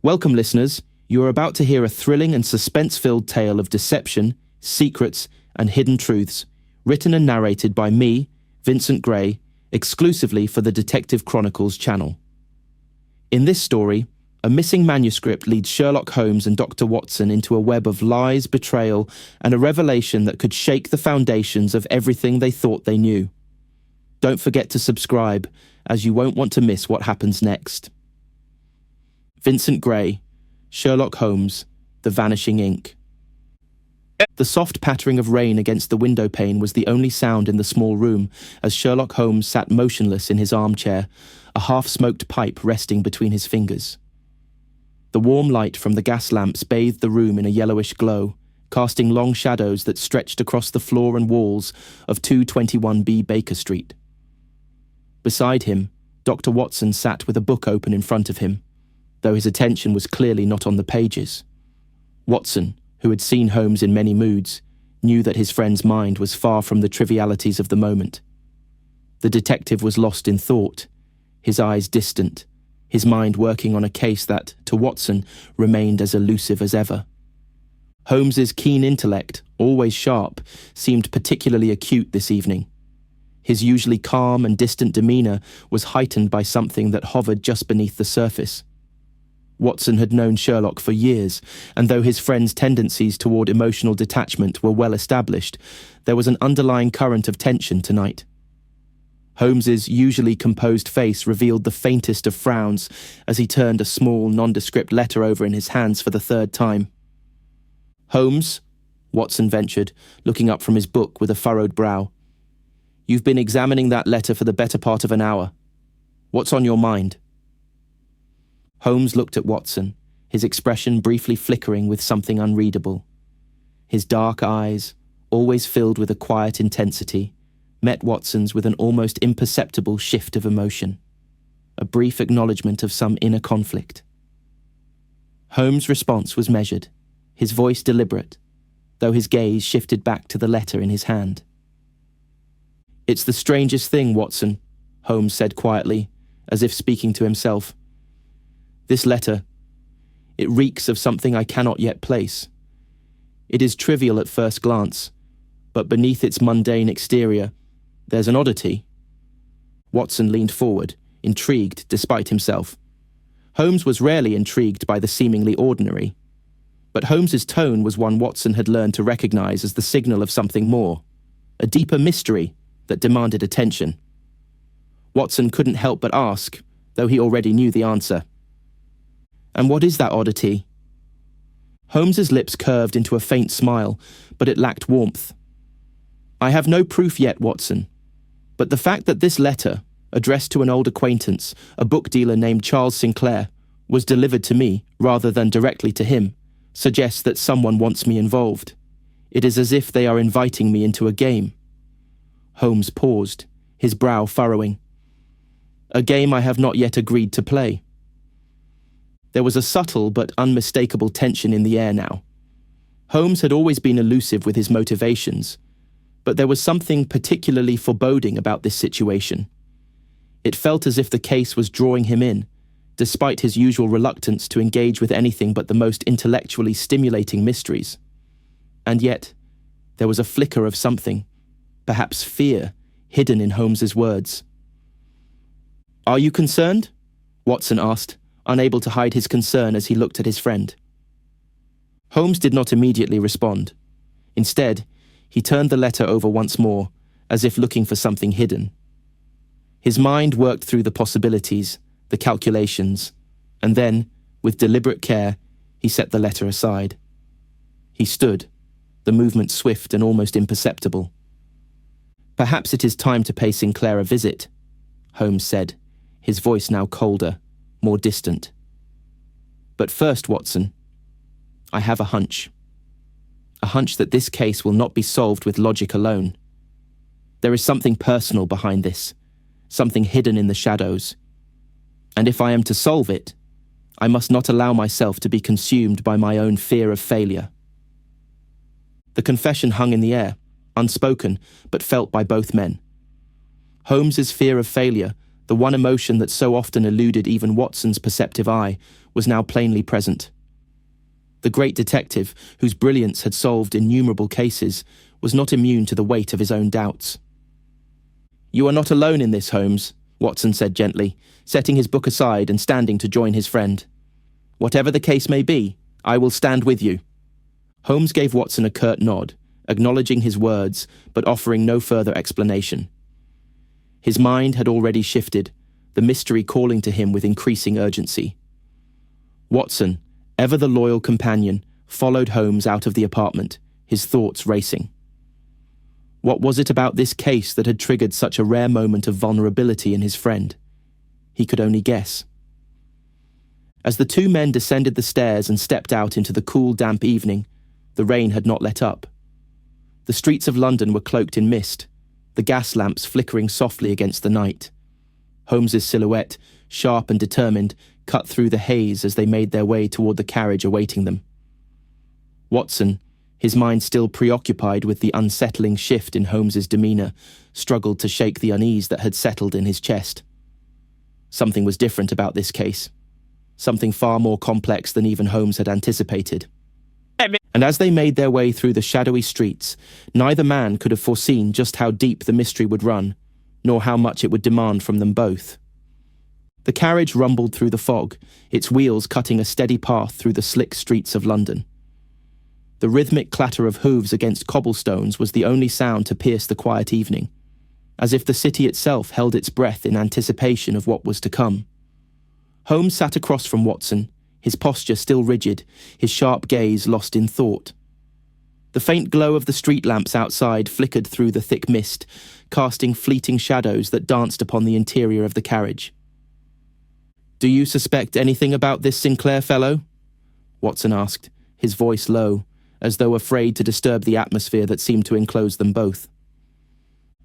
Welcome, listeners. You are about to hear a thrilling and suspense-filled tale of deception, secrets, and hidden truths, written and narrated by me, Vincent Gray, exclusively for the Detective Chronicles channel. In this story, a missing manuscript leads Sherlock Holmes and Dr. Watson into a web of lies, betrayal, and a revelation that could shake the foundations of everything they thought they knew. Don't forget to subscribe, as you won't want to miss what happens next. Vincent Gray, Sherlock Holmes, The Vanishing Ink. The soft pattering of rain against the window pane was the only sound in the small room as Sherlock Holmes sat motionless in his armchair, a half-smoked pipe resting between his fingers. The warm light from the gas lamps bathed the room in a yellowish glow, casting long shadows that stretched across the floor and walls of 221B Baker Street. Beside him, Dr. Watson sat with a book open in front of him, though his attention was clearly not on the pages. Watson, who had seen Holmes in many moods, knew that his friend's mind was far from the trivialities of the moment. The detective was lost in thought, his eyes distant, his mind working on a case that, to Watson, remained as elusive as ever. Holmes's keen intellect, always sharp, seemed particularly acute this evening. His usually calm and distant demeanor was heightened by something that hovered just beneath the surface. Watson had known Sherlock for years, and though his friend's tendencies toward emotional detachment were well established, there was an underlying current of tension tonight. Holmes's usually composed face revealed the faintest of frowns as he turned a small, nondescript letter over in his hands for the third time. "Holmes," Watson ventured, looking up from his book with a furrowed brow. "You've been examining that letter for the better part of an hour. What's on your mind?" Holmes looked at Watson, his expression briefly flickering with something unreadable. His dark eyes, always filled with a quiet intensity, met Watson's with an almost imperceptible shift of emotion, a brief acknowledgement of some inner conflict. Holmes' response was measured, his voice deliberate, though his gaze shifted back to the letter in his hand. "It's the strangest thing, Watson," Holmes said quietly, as if speaking to himself. "This letter, it reeks of something I cannot yet place. It is trivial at first glance, but beneath its mundane exterior, there's an oddity." Watson leaned forward, intrigued despite himself. Holmes was rarely intrigued by the seemingly ordinary, but Holmes's tone was one Watson had learned to recognize as the signal of something more, a deeper mystery that demanded attention. Watson couldn't help but ask, though he already knew the answer. "And what is that oddity?" Holmes's lips curved into a faint smile, but it lacked warmth. "I have no proof yet, Watson, but the fact that this letter, addressed to an old acquaintance, a book dealer named Charles Sinclair, was delivered to me, rather than directly to him, suggests that someone wants me involved. It is as if they are inviting me into a game." Holmes paused, his brow furrowing. "A game I have not yet agreed to play." There was a subtle but unmistakable tension in the air now. Holmes had always been elusive with his motivations, but there was something particularly foreboding about this situation. It felt as if the case was drawing him in, despite his usual reluctance to engage with anything but the most intellectually stimulating mysteries. And yet, there was a flicker of something, perhaps fear, hidden in Holmes's words. "Are you concerned?" Watson asked, unable to hide his concern as he looked at his friend. Holmes did not immediately respond. Instead, he turned the letter over once more, as if looking for something hidden. His mind worked through the possibilities, the calculations, and then, with deliberate care, he set the letter aside. He stood, the movement swift and almost imperceptible. "Perhaps it is time to pay Sinclair a visit," Holmes said, his voice now colder, more distant. "But first, Watson, I have a hunch. A hunch that this case will not be solved with logic alone. There is something personal behind this, something hidden in the shadows. And if I am to solve it, I must not allow myself to be consumed by my own fear of failure." The confession hung in the air, unspoken, but felt by both men. Holmes's fear of failure, The one emotion that so often eluded even Watson's perceptive eye was now plainly present. The great detective, whose brilliance had solved innumerable cases, was not immune to the weight of his own doubts. "You are not alone in this, Holmes," Watson said gently, setting his book aside and standing to join his friend. "Whatever the case may be, I will stand with you." Holmes gave Watson a curt nod, acknowledging his words, but offering no further explanation. His mind had already shifted, the mystery calling to him with increasing urgency. Watson, ever the loyal companion, followed Holmes out of the apartment, his thoughts racing. What was it about this case that had triggered such a rare moment of vulnerability in his friend? He could only guess. As the two men descended the stairs and stepped out into the cool, damp evening, the rain had not let up. The streets of London were cloaked in mist, the gas lamps flickering softly against the night. Holmes's silhouette, sharp and determined, cut through the haze as they made their way toward the carriage awaiting them. Watson, his mind still preoccupied with the unsettling shift in Holmes's demeanour, struggled to shake the unease that had settled in his chest. Something was different about this case. Something far more complex than even Holmes had anticipated. And as they made their way through the shadowy streets, neither man could have foreseen just how deep the mystery would run, nor how much it would demand from them both. The carriage rumbled through the fog, its wheels cutting a steady path through the slick streets of London. The rhythmic clatter of hooves against cobblestones was the only sound to pierce the quiet evening, as if the city itself held its breath in anticipation of what was to come. Holmes sat across from Watson, his posture still rigid, his sharp gaze lost in thought. The faint glow of the street lamps outside flickered through the thick mist, casting fleeting shadows that danced upon the interior of the carriage. "Do you suspect anything about this Sinclair fellow?" Watson asked, his voice low, as though afraid to disturb the atmosphere that seemed to enclose them both.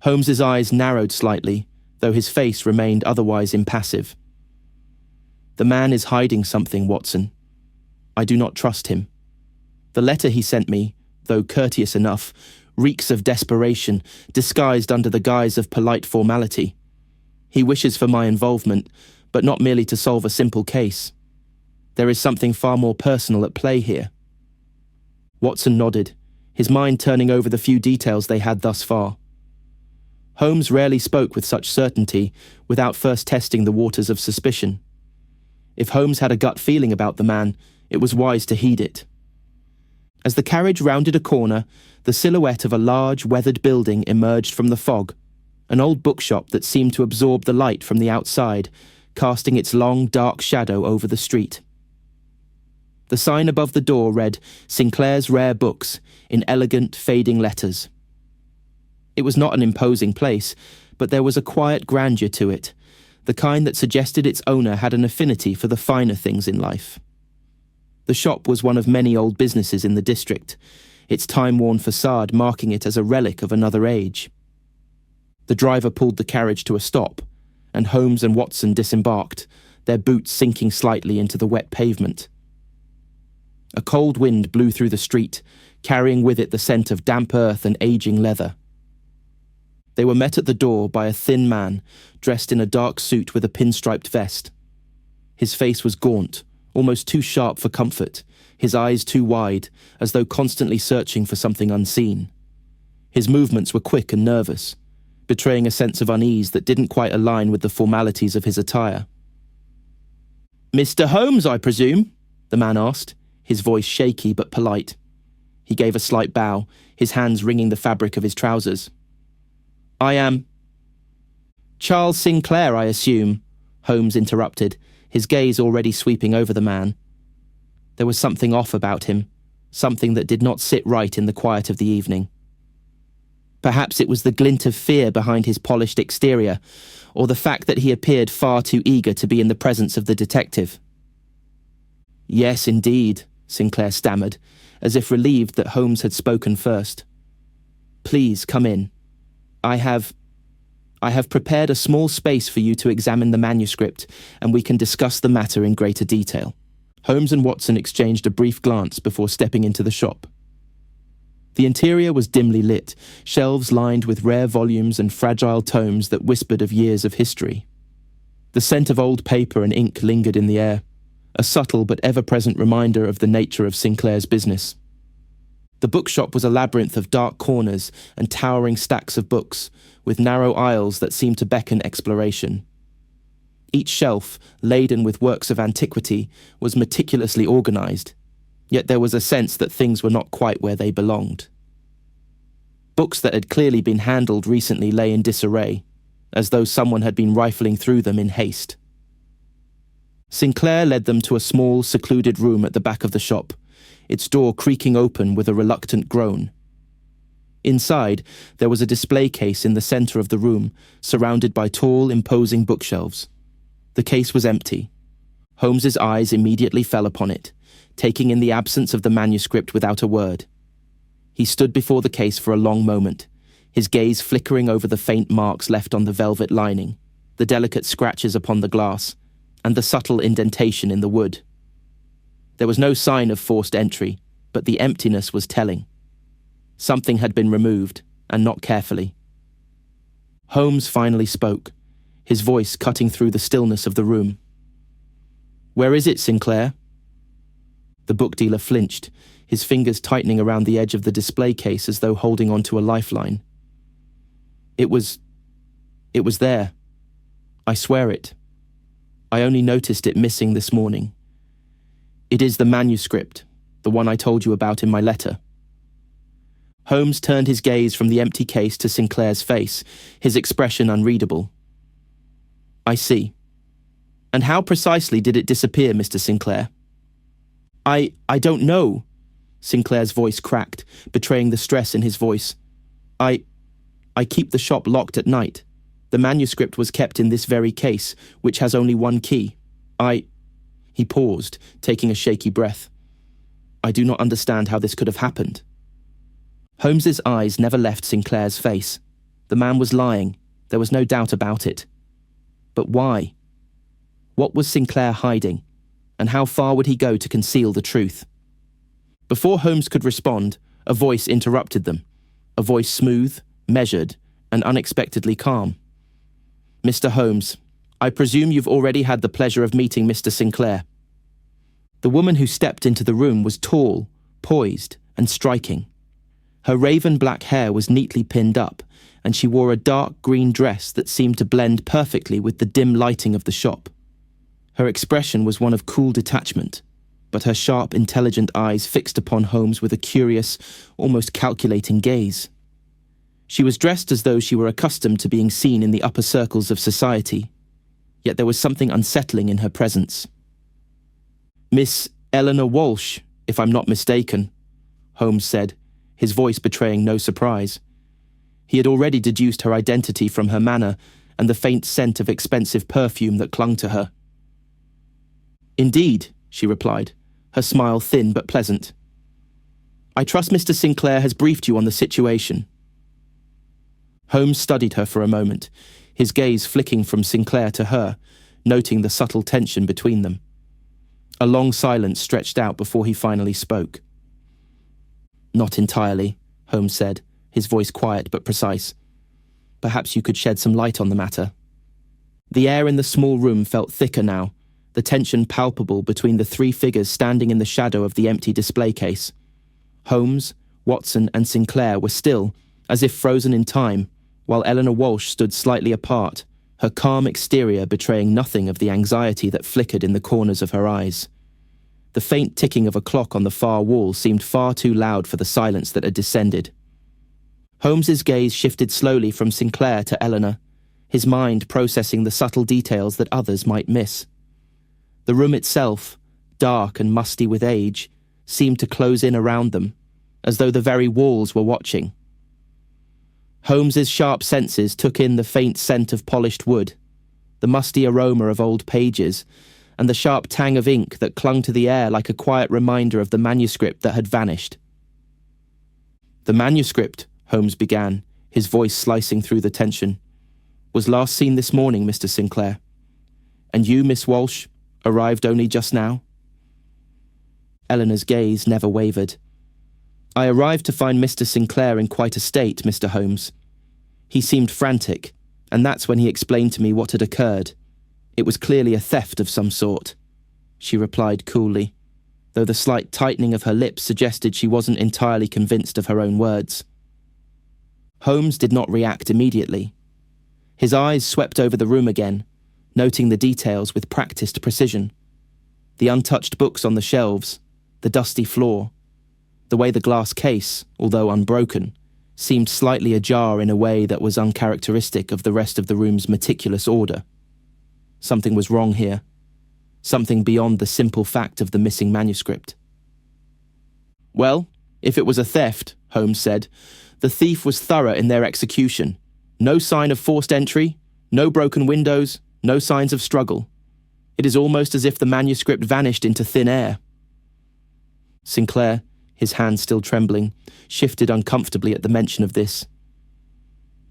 Holmes's eyes narrowed slightly, though his face remained otherwise impassive. "The man is hiding something, Watson. I do not trust him. The letter he sent me, though courteous enough, reeks of desperation, disguised under the guise of polite formality. He wishes for my involvement, but not merely to solve a simple case. There is something far more personal at play here." Watson nodded, his mind turning over the few details they had thus far. Holmes rarely spoke with such certainty without first testing the waters of suspicion. If Holmes had a gut feeling about the man, it was wise to heed it. As the carriage rounded a corner, the silhouette of a large, weathered building emerged from the fog, an old bookshop that seemed to absorb the light from the outside, casting its long, dark shadow over the street. The sign above the door read, "Sinclair's Rare Books," in elegant, fading letters. It was not an imposing place, but there was a quiet grandeur to it, the kind that suggested its owner had an affinity for the finer things in life. The shop was one of many old businesses in the district, its time-worn facade marking it as a relic of another age. The driver pulled the carriage to a stop, and Holmes and Watson disembarked, their boots sinking slightly into the wet pavement. A cold wind blew through the street, carrying with it the scent of damp earth and aging leather. They were met at the door by a thin man, dressed in a dark suit with a pinstriped vest. His face was gaunt, almost too sharp for comfort, his eyes too wide, as though constantly searching for something unseen. His movements were quick and nervous, betraying a sense of unease that didn't quite align with the formalities of his attire. "Mr. Holmes, I presume?" the man asked, his voice shaky but polite. He gave a slight bow, his hands wringing the fabric of his trousers. "I am—" "Charles Sinclair, I assume," Holmes interrupted, his gaze already sweeping over the man. There was something off about him, something that did not sit right in the quiet of the evening. Perhaps it was the glint of fear behind his polished exterior, or the fact that he appeared far too eager to be in the presence of the detective. "Yes, indeed," Sinclair stammered, as if relieved that Holmes had spoken first. "Please, come in. I have prepared a small space for you to examine the manuscript, and we can discuss the matter in greater detail." Holmes and Watson exchanged a brief glance before stepping into the shop. The interior was dimly lit, shelves lined with rare volumes and fragile tomes that whispered of years of history. The scent of old paper and ink lingered in the air, a subtle but ever-present reminder of the nature of Sinclair's business. The bookshop was a labyrinth of dark corners and towering stacks of books, with narrow aisles that seemed to beckon exploration. Each shelf, laden with works of antiquity, was meticulously organized, yet there was a sense that things were not quite where they belonged. Books that had clearly been handled recently lay in disarray, as though someone had been rifling through them in haste. Sinclair led them to a small, secluded room at the back of the shop, its door creaking open with a reluctant groan. Inside, there was a display case in the center of the room, surrounded by tall, imposing bookshelves. The case was empty. Holmes's eyes immediately fell upon it, taking in the absence of the manuscript without a word. He stood before the case for a long moment, his gaze flickering over the faint marks left on the velvet lining, the delicate scratches upon the glass, and the subtle indentation in the wood. There was no sign of forced entry, but the emptiness was telling. Something had been removed, and not carefully. Holmes finally spoke, his voice cutting through the stillness of the room. "Where is it, Sinclair?" The book dealer flinched, his fingers tightening around the edge of the display case as though holding onto a lifeline. It was there. I swear it. I only noticed it missing this morning. It is the manuscript, the one I told you about in my letter." Holmes turned his gaze from the empty case to Sinclair's face, his expression unreadable. "I see. And how precisely did it disappear, Mr. Sinclair?" I don't know." Sinclair's voice cracked, betraying the stress in his voice. I keep the shop locked at night. The manuscript was kept in this very case, which has only one key. He paused, taking a shaky breath. "I do not understand how this could have happened." Holmes's eyes never left Sinclair's face. The man was lying, there was no doubt about it. But why? What was Sinclair hiding, and how far would he go to conceal the truth? Before Holmes could respond, a voice interrupted them, a voice smooth, measured, and unexpectedly calm. "Mr. Holmes, I presume you've already had the pleasure of meeting Mr. Sinclair." The woman who stepped into the room was tall, poised, and striking. Her raven black hair was neatly pinned up, and she wore a dark green dress that seemed to blend perfectly with the dim lighting of the shop. Her expression was one of cool detachment, but her sharp, intelligent eyes fixed upon Holmes with a curious, almost calculating gaze. She was dressed as though she were accustomed to being seen in the upper circles of society, yet there was something unsettling in her presence. "Miss Eleanor Walsh, if I'm not mistaken," Holmes said, his voice betraying no surprise. He had already deduced her identity from her manner and the faint scent of expensive perfume that clung to her. "Indeed," she replied, her smile thin but pleasant. "I trust Mr. Sinclair has briefed you on the situation." Holmes studied her for a moment, his gaze flicking from Sinclair to her, noting the subtle tension between them. A long silence stretched out before he finally spoke. "Not entirely," Holmes said, his voice quiet but precise. "Perhaps you could shed some light on the matter." The air in the small room felt thicker now, the tension palpable between the three figures standing in the shadow of the empty display case. Holmes, Watson, and Sinclair were still, as if frozen in time, while Eleanor Walsh stood slightly apart, her calm exterior betraying nothing of the anxiety that flickered in the corners of her eyes. The faint ticking of a clock on the far wall seemed far too loud for the silence that had descended. Holmes's gaze shifted slowly from Sinclair to Eleanor, his mind processing the subtle details that others might miss. The room itself, dark and musty with age, seemed to close in around them, as though the very walls were watching. Holmes's sharp senses took in the faint scent of polished wood, the musty aroma of old pages, and the sharp tang of ink that clung to the air like a quiet reminder of the manuscript that had vanished. "The manuscript," Holmes began, his voice slicing through the tension, "was last seen this morning, Mr. Sinclair. And you, Miss Walsh, arrived only just now?" Eleanor's gaze never wavered. "I arrived to find Mr. Sinclair in quite a state, Mr. Holmes. He seemed frantic, and that's when he explained to me what had occurred. It was clearly a theft of some sort, she replied coolly, though the slight tightening of her lips suggested she wasn't entirely convinced of her own words. Holmes did not react immediately. His eyes swept over the room again, noting the details with practiced precision. The untouched books on the shelves, the dusty floor, the way the glass case, although unbroken, seemed slightly ajar in a way that was uncharacteristic of the rest of the room's meticulous order. Something was wrong here. Something beyond the simple fact of the missing manuscript. "Well, if it was a theft," Holmes said, "the thief was thorough in their execution. No sign of forced entry, no broken windows, no signs of struggle. It is almost as if the manuscript vanished into thin air." Sinclair, his hand still trembling, shifted uncomfortably at the mention of this.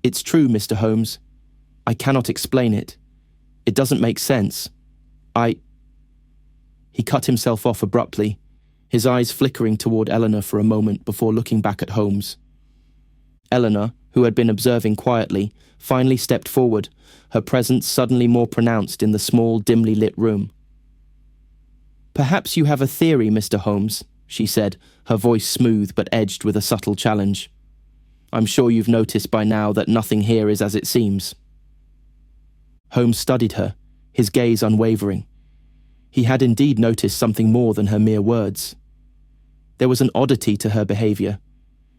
"It's true, Mr. Holmes. I cannot explain it. It doesn't make sense. He cut himself off abruptly, his eyes flickering toward Eleanor for a moment before looking back at Holmes. Eleanor, who had been observing quietly, finally stepped forward, her presence suddenly more pronounced in the small, dimly lit room. "Perhaps you have a theory, Mr. Holmes," she said, her voice smooth but edged with a subtle challenge. "I'm sure you've noticed by now that nothing here is as it seems." Holmes studied her, his gaze unwavering. He had indeed noticed something more than her mere words. There was an oddity to her behaviour.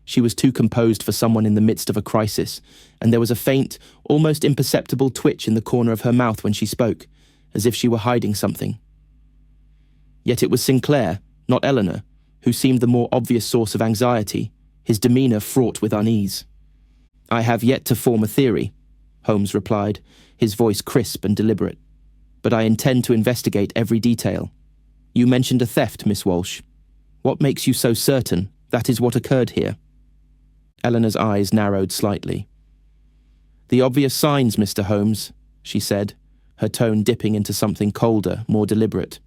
She was too composed for someone in the midst of a crisis, and there was a faint, almost imperceptible twitch in the corner of her mouth when she spoke, as if she were hiding something. Yet it was Sinclair, not Eleanor, who seemed the more obvious source of anxiety, his demeanour fraught with unease. "I have yet to form a theory," Holmes replied, his voice crisp and deliberate. "But I intend to investigate every detail. You mentioned a theft, Miss Walsh. What makes you so certain that is what occurred here?" Eleanor's eyes narrowed slightly. "The obvious signs, Mr. Holmes," she said, her tone dipping into something colder, more deliberate.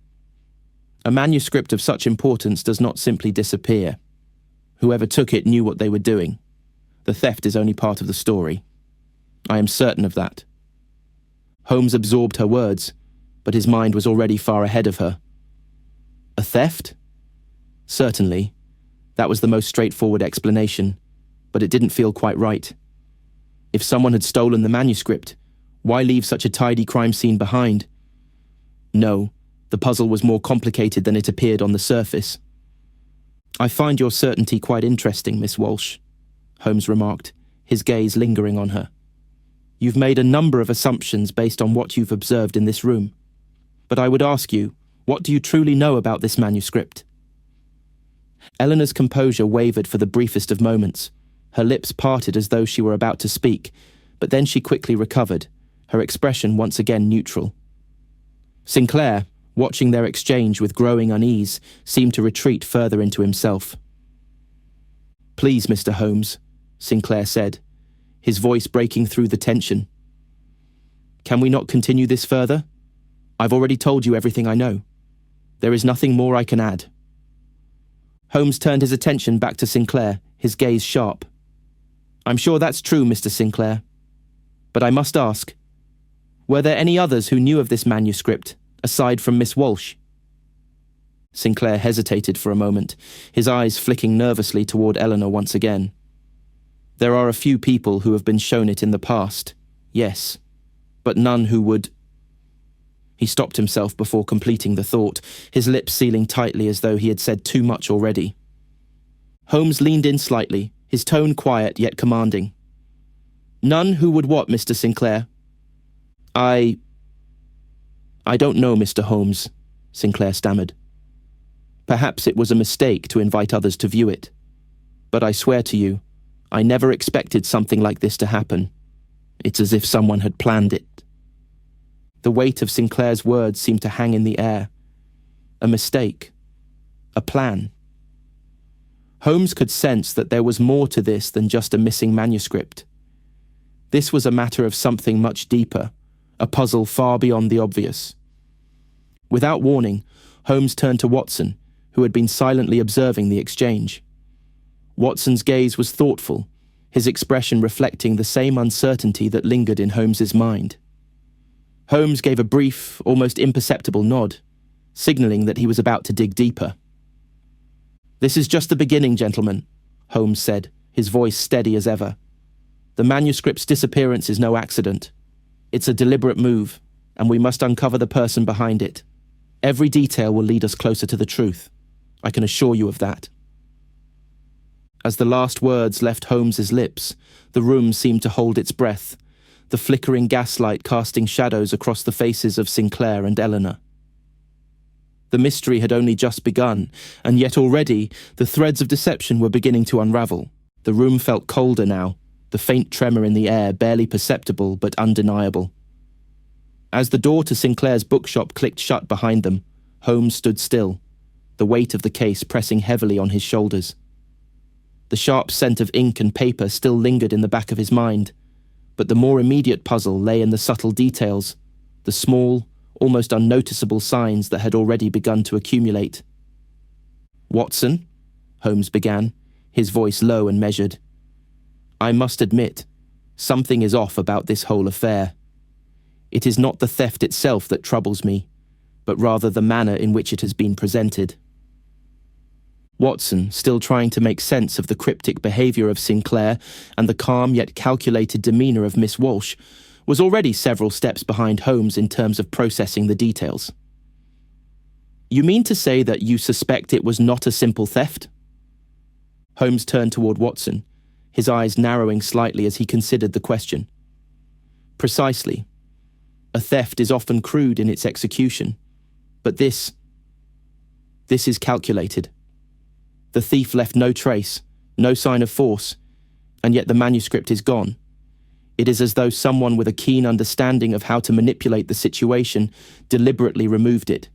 "A manuscript of such importance does not simply disappear. Whoever took it knew what they were doing. The theft is only part of the story. I am certain of that." Holmes absorbed her words, but his mind was already far ahead of her. "A theft?" Certainly. That was the most straightforward explanation, but it didn't feel quite right. If someone had stolen the manuscript, why leave such a tidy crime scene behind? No, the puzzle was more complicated than it appeared on the surface. "I find your certainty quite interesting, Miss Walsh," Holmes remarked, his gaze lingering on her. "You've made a number of assumptions based on what you've observed in this room. But I would ask you, what do you truly know about this manuscript?" Eleanor's composure wavered for the briefest of moments. Her lips parted as though she were about to speak, but then she quickly recovered, her expression once again neutral. Sinclair, watching their exchange with growing unease, seemed to retreat further into himself. "Please, Mr. Holmes," Sinclair said, his voice breaking through the tension. "Can we not continue this further? I've already told you everything I know. There is nothing more I can add." Holmes turned his attention back to Sinclair, his gaze sharp. "I'm sure that's true, Mr. Sinclair. But I must ask, were there any others who knew of this manuscript, aside from Miss Walsh?" Sinclair hesitated for a moment, his eyes flicking nervously toward Eleanor once again. "There are a few people who have been shown it in the past, yes, but none who would—" He stopped himself before completing the thought, his lips sealing tightly as though he had said too much already. Holmes leaned in slightly, his tone quiet yet commanding. "None who would what, Mr. Sinclair?" I don't know, Mr. Holmes," Sinclair stammered. "Perhaps it was a mistake to invite others to view it. But I swear to you, I never expected something like this to happen. It's as if someone had planned it." The weight of Sinclair's words seemed to hang in the air. A mistake. A plan. Holmes could sense that there was more to this than just a missing manuscript. This was a matter of something much deeper, a puzzle far beyond the obvious. Without warning, Holmes turned to Watson, who had been silently observing the exchange. Watson's gaze was thoughtful, his expression reflecting the same uncertainty that lingered in Holmes's mind. Holmes gave a brief, almost imperceptible nod, signalling that he was about to dig deeper. "This is just the beginning, gentlemen," Holmes said, his voice steady as ever. "The manuscript's disappearance is no accident. It's a deliberate move, and we must uncover the person behind it. Every detail will lead us closer to the truth. I can assure you of that." As the last words left Holmes's lips, the room seemed to hold its breath, the flickering gaslight casting shadows across the faces of Sinclair and Eleanor. The mystery had only just begun, and yet already the threads of deception were beginning to unravel. The room felt colder now, the faint tremor in the air barely perceptible but undeniable. As the door to Sinclair's bookshop clicked shut behind them, Holmes stood still, the weight of the case pressing heavily on his shoulders. The sharp scent of ink and paper still lingered in the back of his mind, but the more immediate puzzle lay in the subtle details, the small, almost unnoticeable signs that had already begun to accumulate. "Watson," Holmes began, his voice low and measured, "I must admit, something is off about this whole affair. It is not the theft itself that troubles me, but rather the manner in which it has been presented." Watson, still trying to make sense of the cryptic behaviour of Sinclair and the calm yet calculated demeanour of Miss Walsh, was already several steps behind Holmes in terms of processing the details. "You mean to say that you suspect it was not a simple theft?" Holmes turned toward Watson, his eyes narrowing slightly as he considered the question. "Precisely. A theft is often crude in its execution, but this is calculated. The thief left no trace, no sign of force, and yet the manuscript is gone. It is as though someone with a keen understanding of how to manipulate the situation deliberately removed it,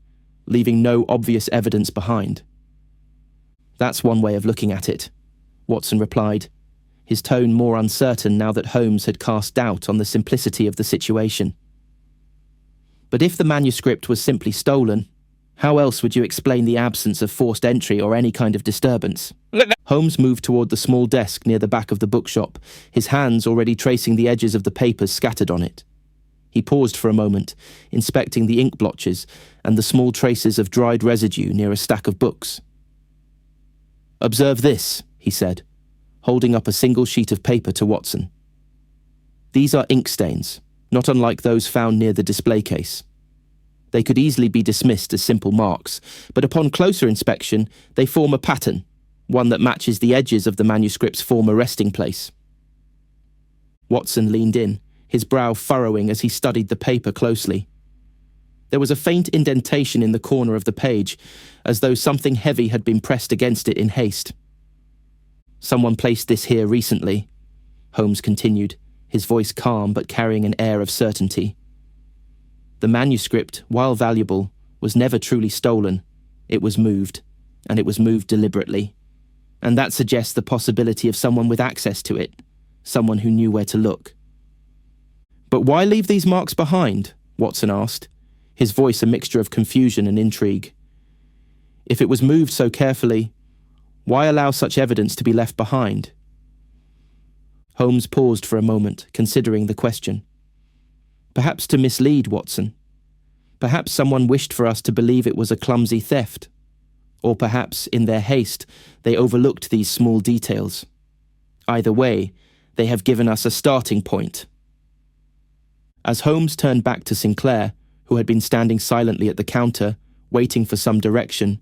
leaving no obvious evidence behind." "That's one way of looking at it," Watson replied, his tone more uncertain now that Holmes had cast doubt on the simplicity of the situation. "But if the manuscript was simply stolen, how else would you explain the absence of forced entry or any kind of disturbance?" Holmes moved toward the small desk near the back of the bookshop, his hands already tracing the edges of the papers scattered on it. He paused for a moment, inspecting the ink blotches and the small traces of dried residue near a stack of books. "Observe this," he said, holding up a single sheet of paper to Watson. "These are ink stains, not unlike those found near the display case. They could easily be dismissed as simple marks, but upon closer inspection, they form a pattern, one that matches the edges of the manuscript's former resting place." Watson leaned in, his brow furrowing as he studied the paper closely. There was a faint indentation in the corner of the page, as though something heavy had been pressed against it in haste. "Someone placed this here recently," Holmes continued, his voice calm but carrying an air of certainty. "The manuscript, while valuable, was never truly stolen. It was moved, and it was moved deliberately. And that suggests the possibility of someone with access to it, someone who knew where to look." "But why leave these marks behind?" Watson asked, his voice a mixture of confusion and intrigue. "If it was moved so carefully, why allow such evidence to be left behind?" Holmes paused for a moment, considering the question. "Perhaps to mislead, Watson. Perhaps someone wished for us to believe it was a clumsy theft. Or perhaps, in their haste, they overlooked these small details. Either way, they have given us a starting point." As Holmes turned back to Sinclair, who had been standing silently at the counter, waiting for some direction,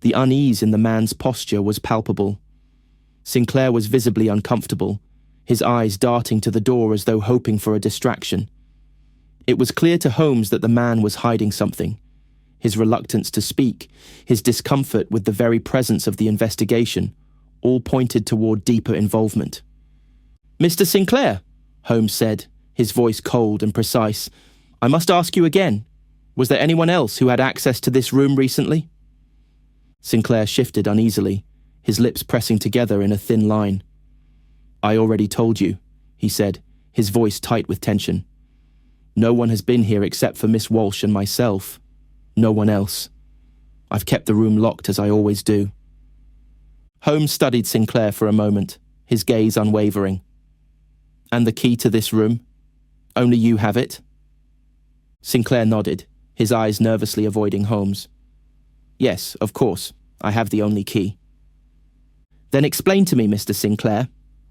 the unease in the man's posture was palpable. Sinclair was visibly uncomfortable, his eyes darting to the door as though hoping for a distraction. It was clear to Holmes that the man was hiding something. His reluctance to speak, his discomfort with the very presence of the investigation, all pointed toward deeper involvement. "Mr. Sinclair," Holmes said, his voice cold and precise, "I must ask you again. Was there anyone else who had access to this room recently?" Sinclair shifted uneasily, his lips pressing together in a thin line. "I already told you," he said, his voice tight with tension. "No one has been here except for Miss Walsh and myself. No one else. I've kept the room locked as I always do." Holmes studied Sinclair for a moment, his gaze unwavering. "And the key to this room? Only you have it?" Sinclair nodded, his eyes nervously avoiding Holmes. Yes, of course, I have the only key. Then explain to me, Mr. Sinclair,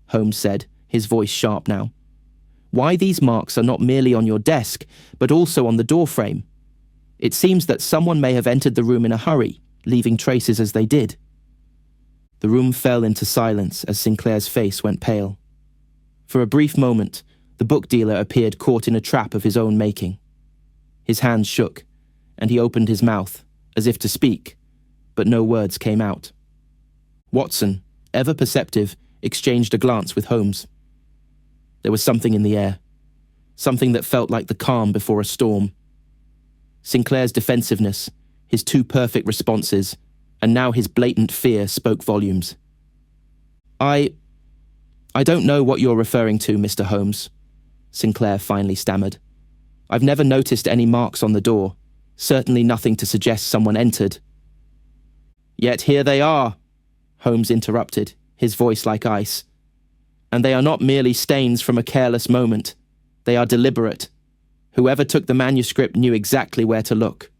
Holmes said, his voice sharp now, why these marks are not merely on your desk, but also on the doorframe. It seems that someone may have entered the room in a hurry, leaving traces as they did. The room fell into silence as Sinclair's face went pale. For a brief moment, the book dealer appeared caught in a trap of his own making. His hands shook, and he opened his mouth, as if to speak, but no words came out. Watson, ever perceptive, exchanged a glance with Holmes. There was something in the air, something that felt like the calm before a storm. Sinclair's defensiveness, his two perfect responses, and now his blatant fear spoke volumes. I don't know what you're referring to, Mr. Holmes, Sinclair finally stammered. I've never noticed any marks on the door, certainly nothing to suggest someone entered. Yet here they are, Holmes interrupted, his voice like ice. And they are not merely stains from a careless moment. They are deliberate. Whoever took the manuscript knew exactly where to look.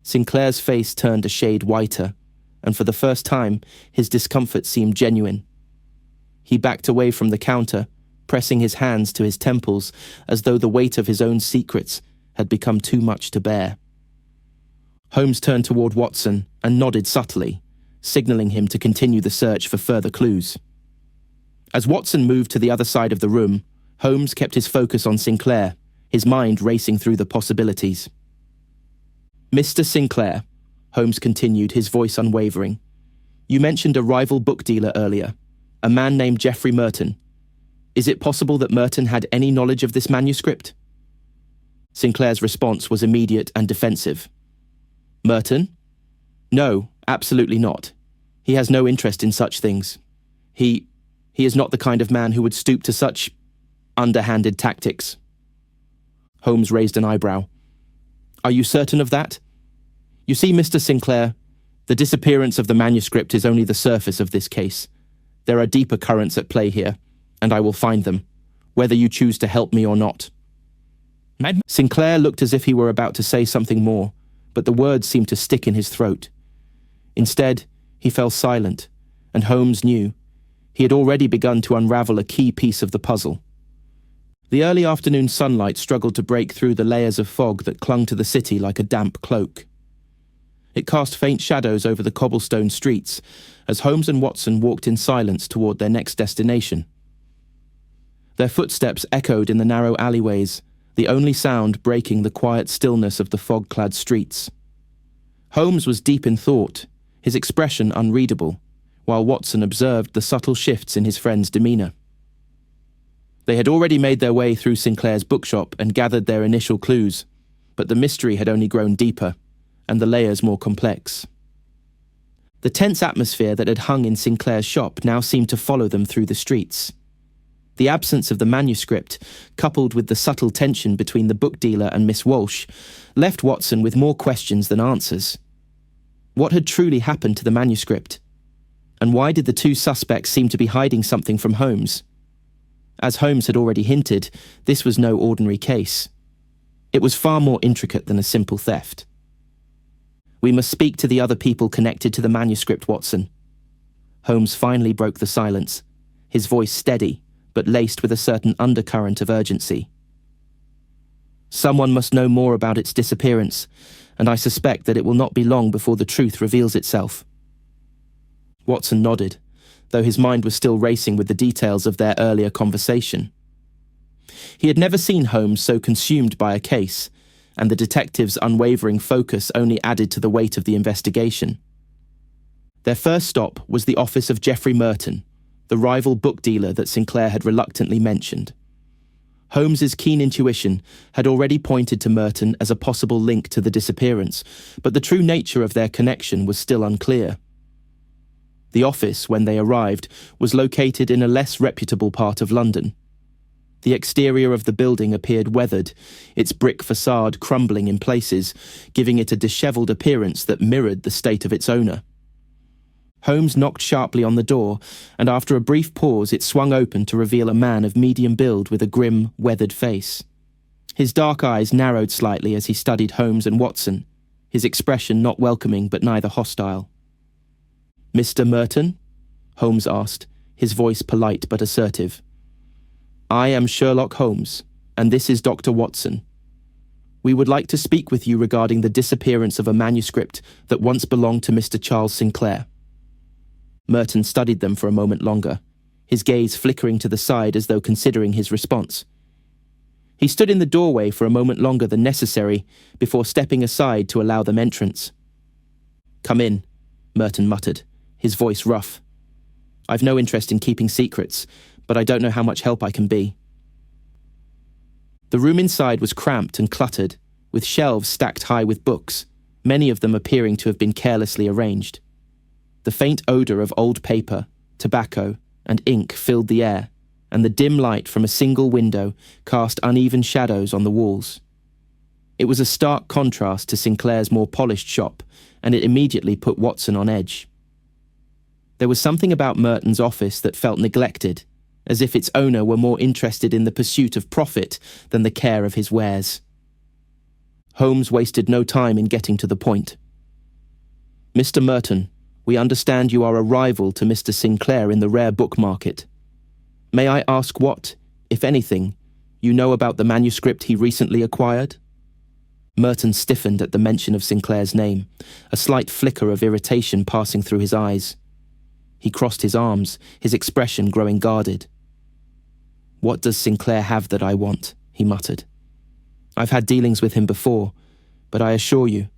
Sinclair's face turned a shade whiter, and for the first time, his discomfort seemed genuine. He backed away from the counter, pressing his hands to his temples as though the weight of his own secrets had become too much to bear. Holmes turned toward Watson and nodded subtly, signaling him to continue the search for further clues. As Watson moved to the other side of the room, Holmes kept his focus on Sinclair, his mind racing through the possibilities. Mr. Sinclair, Holmes continued, his voice unwavering, you mentioned a rival book dealer earlier, a man named Geoffrey Merton. Is it possible that Merton had any knowledge of this manuscript? Sinclair's response was immediate and defensive. Merton? No, absolutely not. He has no interest in such things. He is not the kind of man who would stoop to such underhanded tactics. Holmes raised an eyebrow. Are you certain of that? You see, Mr. Sinclair, the disappearance of the manuscript is only the surface of this case. There are deeper currents at play here, and I will find them, whether you choose to help me or not. Sinclair looked as if he were about to say something more, but the words seemed to stick in his throat. Instead, he fell silent, and Holmes knew he had already begun to unravel a key piece of the puzzle. The early afternoon sunlight struggled to break through the layers of fog that clung to the city like a damp cloak. It cast faint shadows over the cobblestone streets as Holmes and Watson walked in silence toward their next destination. Their footsteps echoed in the narrow alleyways, the only sound breaking the quiet stillness of the fog-clad streets. Holmes was deep in thought, his expression unreadable, while Watson observed the subtle shifts in his friend's demeanour. They had already made their way through Sinclair's bookshop and gathered their initial clues, but the mystery had only grown deeper, and the layers more complex. The tense atmosphere that had hung in Sinclair's shop now seemed to follow them through the streets. The absence of the manuscript, coupled with the subtle tension between the book dealer and Miss Walsh, left Watson with more questions than answers. What had truly happened to the manuscript? And why did the two suspects seem to be hiding something from Holmes? As Holmes had already hinted, this was no ordinary case. It was far more intricate than a simple theft. We must speak to the other people connected to the manuscript, Watson. Holmes finally broke the silence, his voice steady, but laced with a certain undercurrent of urgency. Someone must know more about its disappearance, and I suspect that it will not be long before the truth reveals itself. Watson nodded, though his mind was still racing with the details of their earlier conversation. He had never seen Holmes so consumed by a case, and the detective's unwavering focus only added to the weight of the investigation. Their first stop was the office of Geoffrey Merton, the rival book dealer that Sinclair had reluctantly mentioned. Holmes's keen intuition had already pointed to Merton as a possible link to the disappearance, but the true nature of their connection was still unclear. The office, when they arrived, was located in a less reputable part of London. The exterior of the building appeared weathered, its brick facade crumbling in places, giving it a dishevelled appearance that mirrored the state of its owner. Holmes knocked sharply on the door, and after a brief pause it swung open to reveal a man of medium build with a grim, weathered face. His dark eyes narrowed slightly as he studied Holmes and Watson, his expression not welcoming but neither hostile. "Mr. Merton?" Holmes asked, his voice polite but assertive. "I am Sherlock Holmes, and this is Dr. Watson. We would like to speak with you regarding the disappearance of a manuscript that once belonged to Mr. Charles Sinclair." Merton studied them for a moment longer, his gaze flickering to the side as though considering his response. He stood in the doorway for a moment longer than necessary before stepping aside to allow them entrance. "Come in," Merton muttered, his voice rough. "I've no interest in keeping secrets, but I don't know how much help I can be." The room inside was cramped and cluttered, with shelves stacked high with books, many of them appearing to have been carelessly arranged. The faint odour of old paper, tobacco, and ink filled the air, and the dim light from a single window cast uneven shadows on the walls. It was a stark contrast to Sinclair's more polished shop, and it immediately put Watson on edge. There was something about Merton's office that felt neglected, as if its owner were more interested in the pursuit of profit than the care of his wares. Holmes wasted no time in getting to the point. "Mr. Merton, we understand you are a rival to Mr. Sinclair in the rare book market. May I ask what, if anything, you know about the manuscript he recently acquired?" Merton stiffened at the mention of Sinclair's name, a slight flicker of irritation passing through his eyes. He crossed his arms, his expression growing guarded. "What does Sinclair have that I want?" he muttered. "I've had dealings with him before, but I assure you,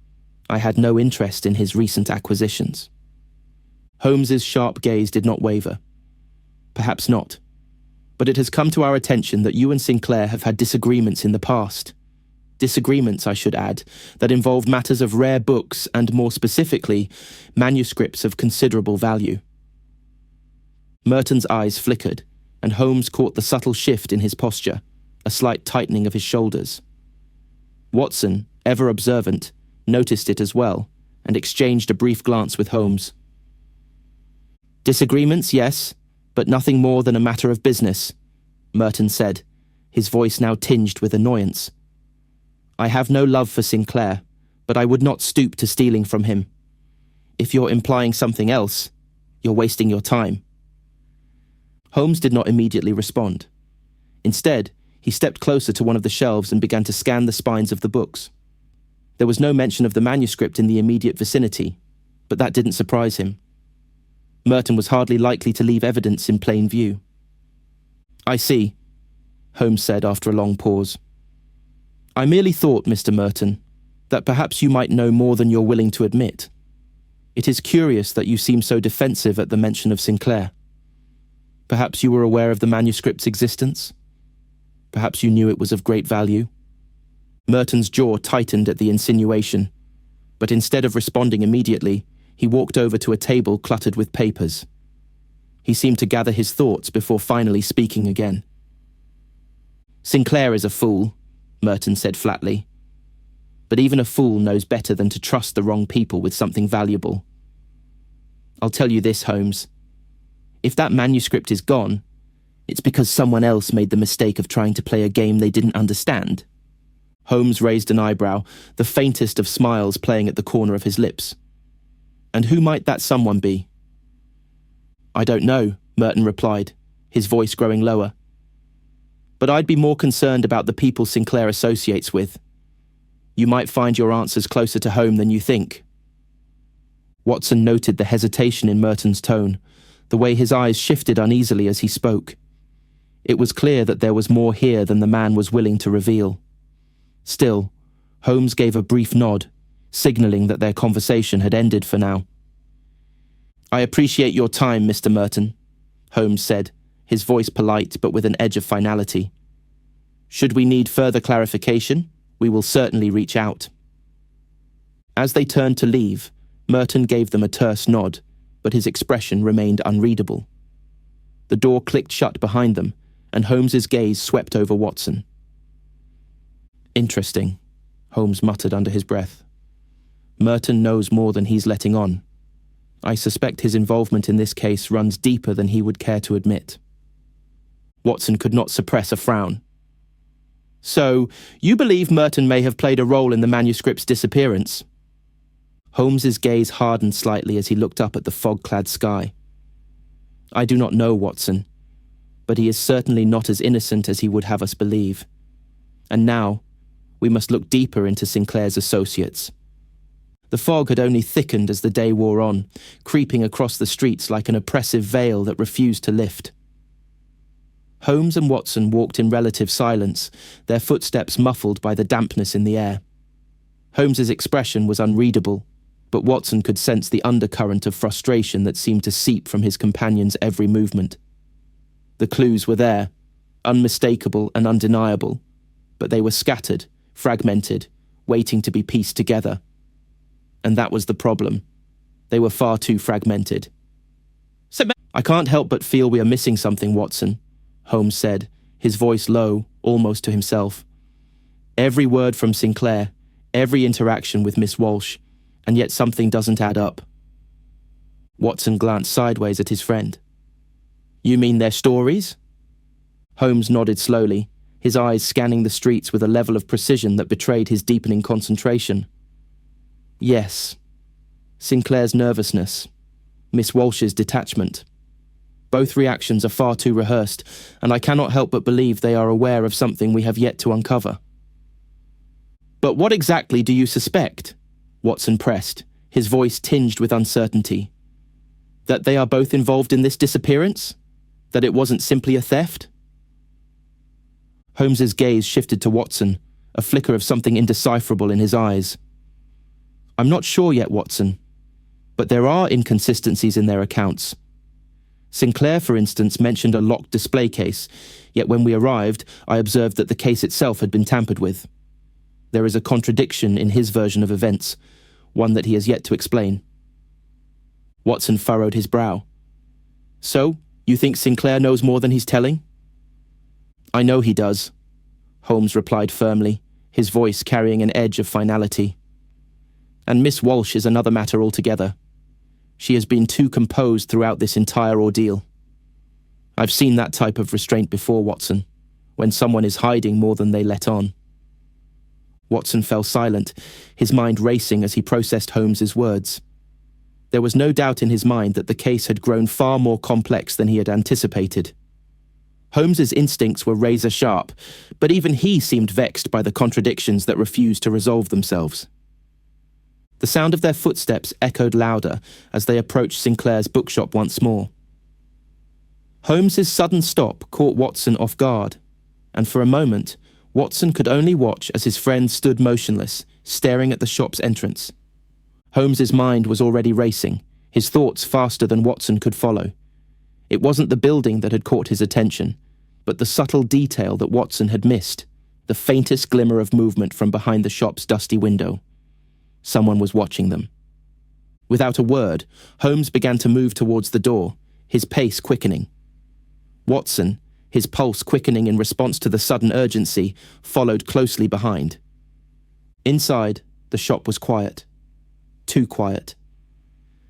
I had no interest in his recent acquisitions." Holmes's sharp gaze did not waver. "Perhaps not. But it has come to our attention that you and Sinclair have had disagreements in the past. Disagreements, I should add, that involved matters of rare books and, more specifically, manuscripts of considerable value." Merton's eyes flickered, and Holmes caught the subtle shift in his posture, a slight tightening of his shoulders. Watson, ever observant, noticed it as well, and exchanged a brief glance with Holmes. "Disagreements, yes, but nothing more than a matter of business," Merton said, his voice now tinged with annoyance. "I have no love for Sinclair, but I would not stoop to stealing from him. If you're implying something else, you're wasting your time." Holmes did not immediately respond. Instead, he stepped closer to one of the shelves and began to scan the spines of the books. There was no mention of the manuscript in the immediate vicinity, but that didn't surprise him. Merton was hardly likely to leave evidence in plain view. "I see," Holmes said after a long pause. "I merely thought, Mr. Merton, that perhaps you might know more than you're willing to admit. It is curious that you seem so defensive at the mention of Sinclair. Perhaps you were aware of the manuscript's existence? Perhaps you knew it was of great value?" Merton's jaw tightened at the insinuation, but instead of responding immediately, he walked over to a table cluttered with papers. He seemed to gather his thoughts before finally speaking again. "Sinclair is a fool," Merton said flatly. "But even a fool knows better than to trust the wrong people with something valuable. I'll tell you this, Holmes. If that manuscript is gone, it's because someone else made the mistake of trying to play a game they didn't understand." Holmes raised an eyebrow, the faintest of smiles playing at the corner of his lips. "And who might that someone be?" "I don't know," Merton replied, his voice growing lower. "But I'd be more concerned about the people Sinclair associates with. You might find your answers closer to home than you think." Watson noted the hesitation in Merton's tone, the way his eyes shifted uneasily as he spoke. It was clear that there was more here than the man was willing to reveal. Still, Holmes gave a brief nod, signalling that their conversation had ended for now. "I appreciate your time, Mr. Merton," Holmes said, his voice polite but with an edge of finality. "Should we need further clarification, we will certainly reach out." As they turned to leave, Merton gave them a terse nod, but his expression remained unreadable. The door clicked shut behind them, and Holmes's gaze swept over Watson. "Interesting," Holmes muttered under his breath. "Merton knows more than he's letting on. I suspect his involvement in this case runs deeper than he would care to admit." Watson could not suppress a frown. So, you believe Merton may have played a role in the manuscript's disappearance? Holmes's gaze hardened slightly as he looked up at the fog-clad sky. I do not know, Watson, but he is certainly not as innocent as he would have us believe. And now, we must look deeper into Sinclair's associates. The fog had only thickened as the day wore on, creeping across the streets like an oppressive veil that refused to lift. Holmes and Watson walked in relative silence, their footsteps muffled by the dampness in the air. Holmes's expression was unreadable, but Watson could sense the undercurrent of frustration that seemed to seep from his companion's every movement. The clues were there, unmistakable and undeniable, but they were scattered, fragmented, waiting to be pieced together. And that was the problem. They were far too fragmented. I can't help but feel we are missing something, Watson, Holmes said, his voice low, almost to himself. Every word from Sinclair, every interaction with Miss Walsh, and yet something doesn't add up. Watson glanced sideways at his friend. You mean their stories? Holmes nodded slowly, his eyes scanning the streets with a level of precision that betrayed his deepening concentration. Yes. Sinclair's nervousness. Miss Walsh's detachment. Both reactions are far too rehearsed, and I cannot help but believe they are aware of something we have yet to uncover. But what exactly do you suspect? Watson pressed, his voice tinged with uncertainty. That they are both involved in this disappearance? That it wasn't simply a theft? Holmes's gaze shifted to Watson, a flicker of something indecipherable in his eyes. I'm not sure yet, Watson, but there are inconsistencies in their accounts. Sinclair, for instance, mentioned a locked display case, yet when we arrived, I observed that the case itself had been tampered with. There is a contradiction in his version of events, one that he has yet to explain. Watson furrowed his brow. So, you think Sinclair knows more than he's telling? I know he does, Holmes replied firmly, his voice carrying an edge of finality. And Miss Walsh is another matter altogether. She has been too composed throughout this entire ordeal. I've seen that type of restraint before, Watson, when someone is hiding more than they let on. Watson fell silent, his mind racing as he processed Holmes's words. There was no doubt in his mind that the case had grown far more complex than he had anticipated. Holmes's instincts were razor-sharp, but even he seemed vexed by the contradictions that refused to resolve themselves. The sound of their footsteps echoed louder as they approached Sinclair's bookshop once more. Holmes's sudden stop caught Watson off guard, and for a moment, Watson could only watch as his friend stood motionless, staring at the shop's entrance. Holmes's mind was already racing, his thoughts faster than Watson could follow. It wasn't the building that had caught his attention, but the subtle detail that Watson had missed, the faintest glimmer of movement from behind the shop's dusty window. Someone was watching them. Without a word, Holmes began to move towards the door, his pace quickening. Watson, his pulse quickening in response to the sudden urgency, followed closely behind. Inside, the shop was quiet. Too quiet.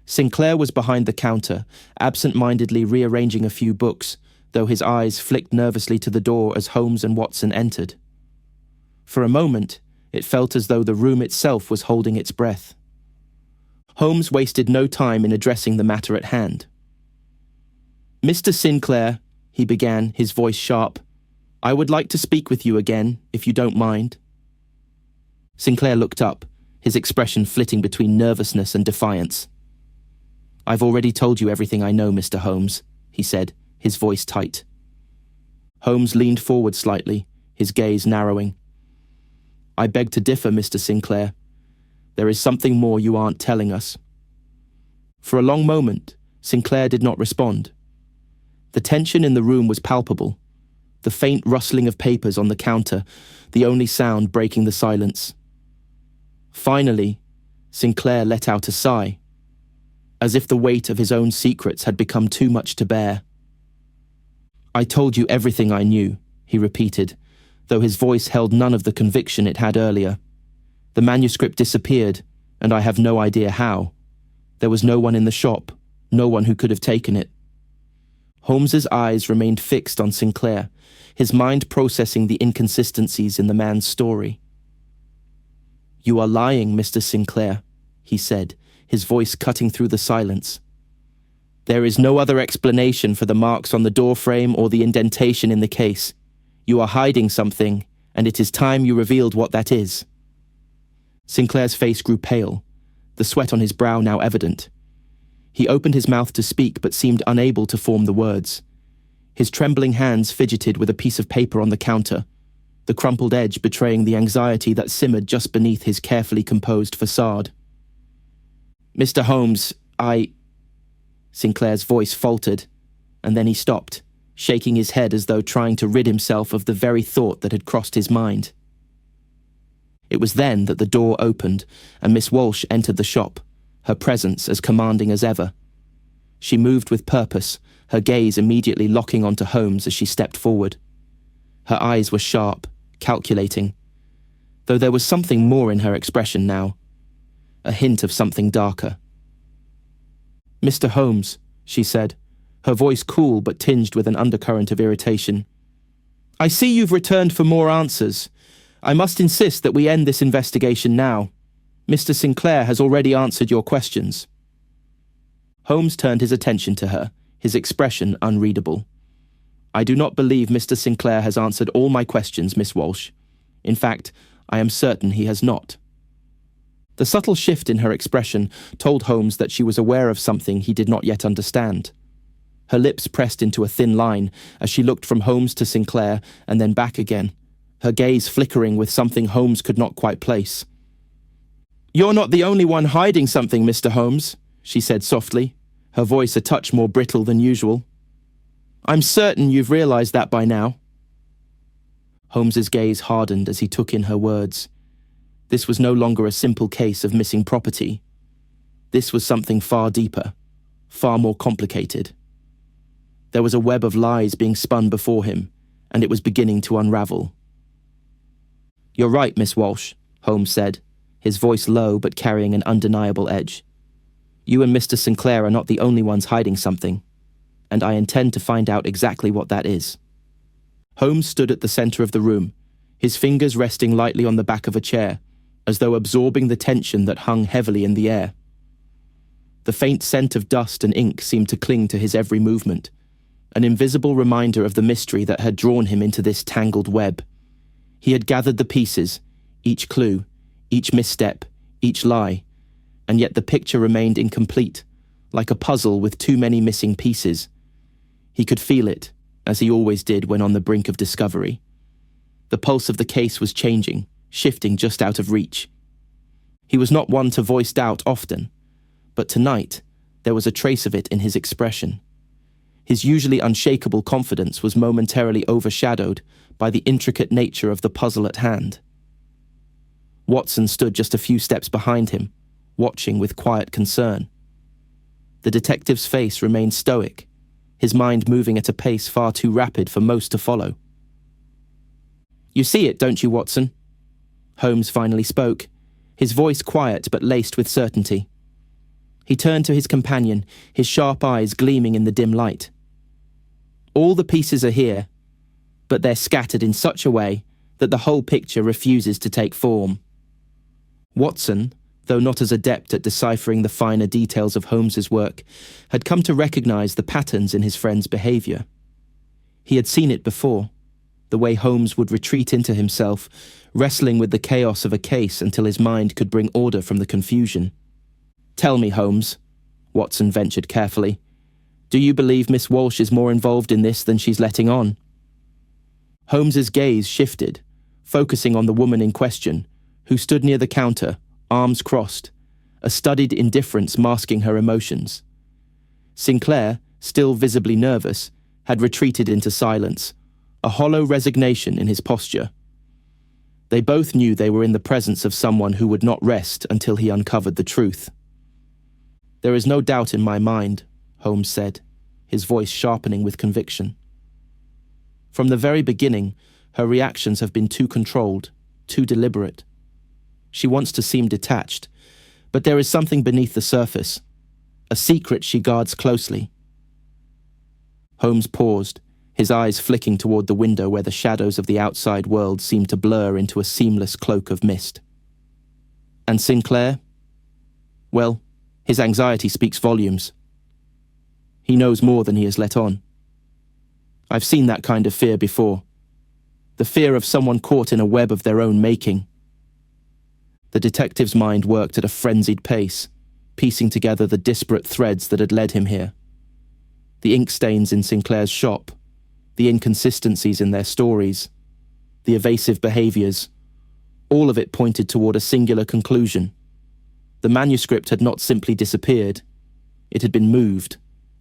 Sinclair was behind the counter, absent-mindedly rearranging a few books, though his eyes flicked nervously to the door as Holmes and Watson entered. For a moment, it felt as though the room itself was holding its breath. Holmes wasted no time in addressing the matter at hand. Mr. Sinclair, he began, his voice sharp, I would like to speak with you again, if you don't mind. Sinclair looked up, his expression flitting between nervousness and defiance. I've already told you everything I know, Mr. Holmes, he said, his voice tight. Holmes leaned forward slightly, his gaze narrowing. I beg to differ, Mr. Sinclair. There is something more you aren't telling us. For a long moment, Sinclair did not respond. The tension in the room was palpable, the faint rustling of papers on the counter, the only sound breaking the silence. Finally, Sinclair let out a sigh, as if the weight of his own secrets had become too much to bear. I told you everything I knew, he repeated, though his voice held none of the conviction it had earlier. The manuscript disappeared, and I have no idea how. There was no one in the shop, no one who could have taken it. Holmes's eyes remained fixed on Sinclair, his mind processing the inconsistencies in the man's story. "You are lying, Mr. Sinclair," he said, his voice cutting through the silence. "There is no other explanation for the marks on the doorframe or the indentation in the case. You are hiding something, and it is time you revealed what that is." Sinclair's face grew pale, the sweat on his brow now evident. He opened his mouth to speak but seemed unable to form the words. His trembling hands fidgeted with a piece of paper on the counter, the crumpled edge betraying the anxiety that simmered just beneath his carefully composed facade. "Mr. Holmes, Sinclair's voice faltered, and then he stopped, shaking his head as though trying to rid himself of the very thought that had crossed his mind. It was then that the door opened and Miss Walsh entered the shop, her presence as commanding as ever. She moved with purpose, her gaze immediately locking onto Holmes as she stepped forward. Her eyes were sharp, calculating, though there was something more in her expression now, a hint of something darker. "Mr. Holmes," she said, her voice cool but tinged with an undercurrent of irritation. "I see you've returned for more answers. I must insist that we end this investigation now. Mr. Sinclair has already answered your questions." Holmes turned his attention to her, his expression unreadable. "I do not believe Mr. Sinclair has answered all my questions, Miss Walsh. In fact, I am certain he has not." The subtle shift in her expression told Holmes that she was aware of something he did not yet understand. Her lips pressed into a thin line as she looked from Holmes to Sinclair and then back again, her gaze flickering with something Holmes could not quite place. "You're not the only one hiding something, Mr. Holmes," she said softly, her voice a touch more brittle than usual. "I'm certain you've realized that by now." Holmes's gaze hardened as he took in her words. This was no longer a simple case of missing property. This was something far deeper, far more complicated. There was a web of lies being spun before him, and it was beginning to unravel. "You're right, Miss Walsh," Holmes said, his voice low but carrying an undeniable edge. "You and Mr. Sinclair are not the only ones hiding something, and I intend to find out exactly what that is." Holmes stood at the center of the room, his fingers resting lightly on the back of a chair, as though absorbing the tension that hung heavily in the air. The faint scent of dust and ink seemed to cling to his every movement, an invisible reminder of the mystery that had drawn him into this tangled web. He had gathered the pieces, each clue, each misstep, each lie, and yet the picture remained incomplete, like a puzzle with too many missing pieces. He could feel it, as he always did when on the brink of discovery. The pulse of the case was changing, shifting just out of reach. He was not one to voice doubt often, but tonight there was a trace of it in his expression. His usually unshakable confidence was momentarily overshadowed by the intricate nature of the puzzle at hand. Watson stood just a few steps behind him, watching with quiet concern. The detective's face remained stoic, his mind moving at a pace far too rapid for most to follow. "You see it, don't you, Watson?" Holmes finally spoke, his voice quiet but laced with certainty. He turned to his companion, his sharp eyes gleaming in the dim light. "All the pieces are here, but they're scattered in such a way that the whole picture refuses to take form." Watson, though not as adept at deciphering the finer details of Holmes's work, had come to recognize the patterns in his friend's behavior. He had seen it before, the way Holmes would retreat into himself, wrestling with the chaos of a case until his mind could bring order from the confusion. "Tell me, Holmes," Watson ventured carefully, "do you believe Miss Walsh is more involved in this than she's letting on?" Holmes's gaze shifted, focusing on the woman in question, who stood near the counter, arms crossed, a studied indifference masking her emotions. Sinclair, still visibly nervous, had retreated into silence, a hollow resignation in his posture. They both knew they were in the presence of someone who would not rest until he uncovered the truth. "There is no doubt in my mind," Holmes said, his voice sharpening with conviction. "From the very beginning, her reactions have been too controlled, too deliberate. She wants to seem detached, but there is something beneath the surface, a secret she guards closely." Holmes paused, his eyes flicking toward the window where the shadows of the outside world seemed to blur into a seamless cloak of mist. And Sinclair? Well, his anxiety speaks volumes. He knows more than he has let on. I've seen that kind of fear before. The fear of someone caught in a web of their own making. The detective's mind worked at a frenzied pace, piecing together the disparate threads that had led him here. The ink stains in Sinclair's shop, the inconsistencies in their stories, the evasive behaviours, all of it pointed toward a singular conclusion. The manuscript had not simply disappeared, it had been moved,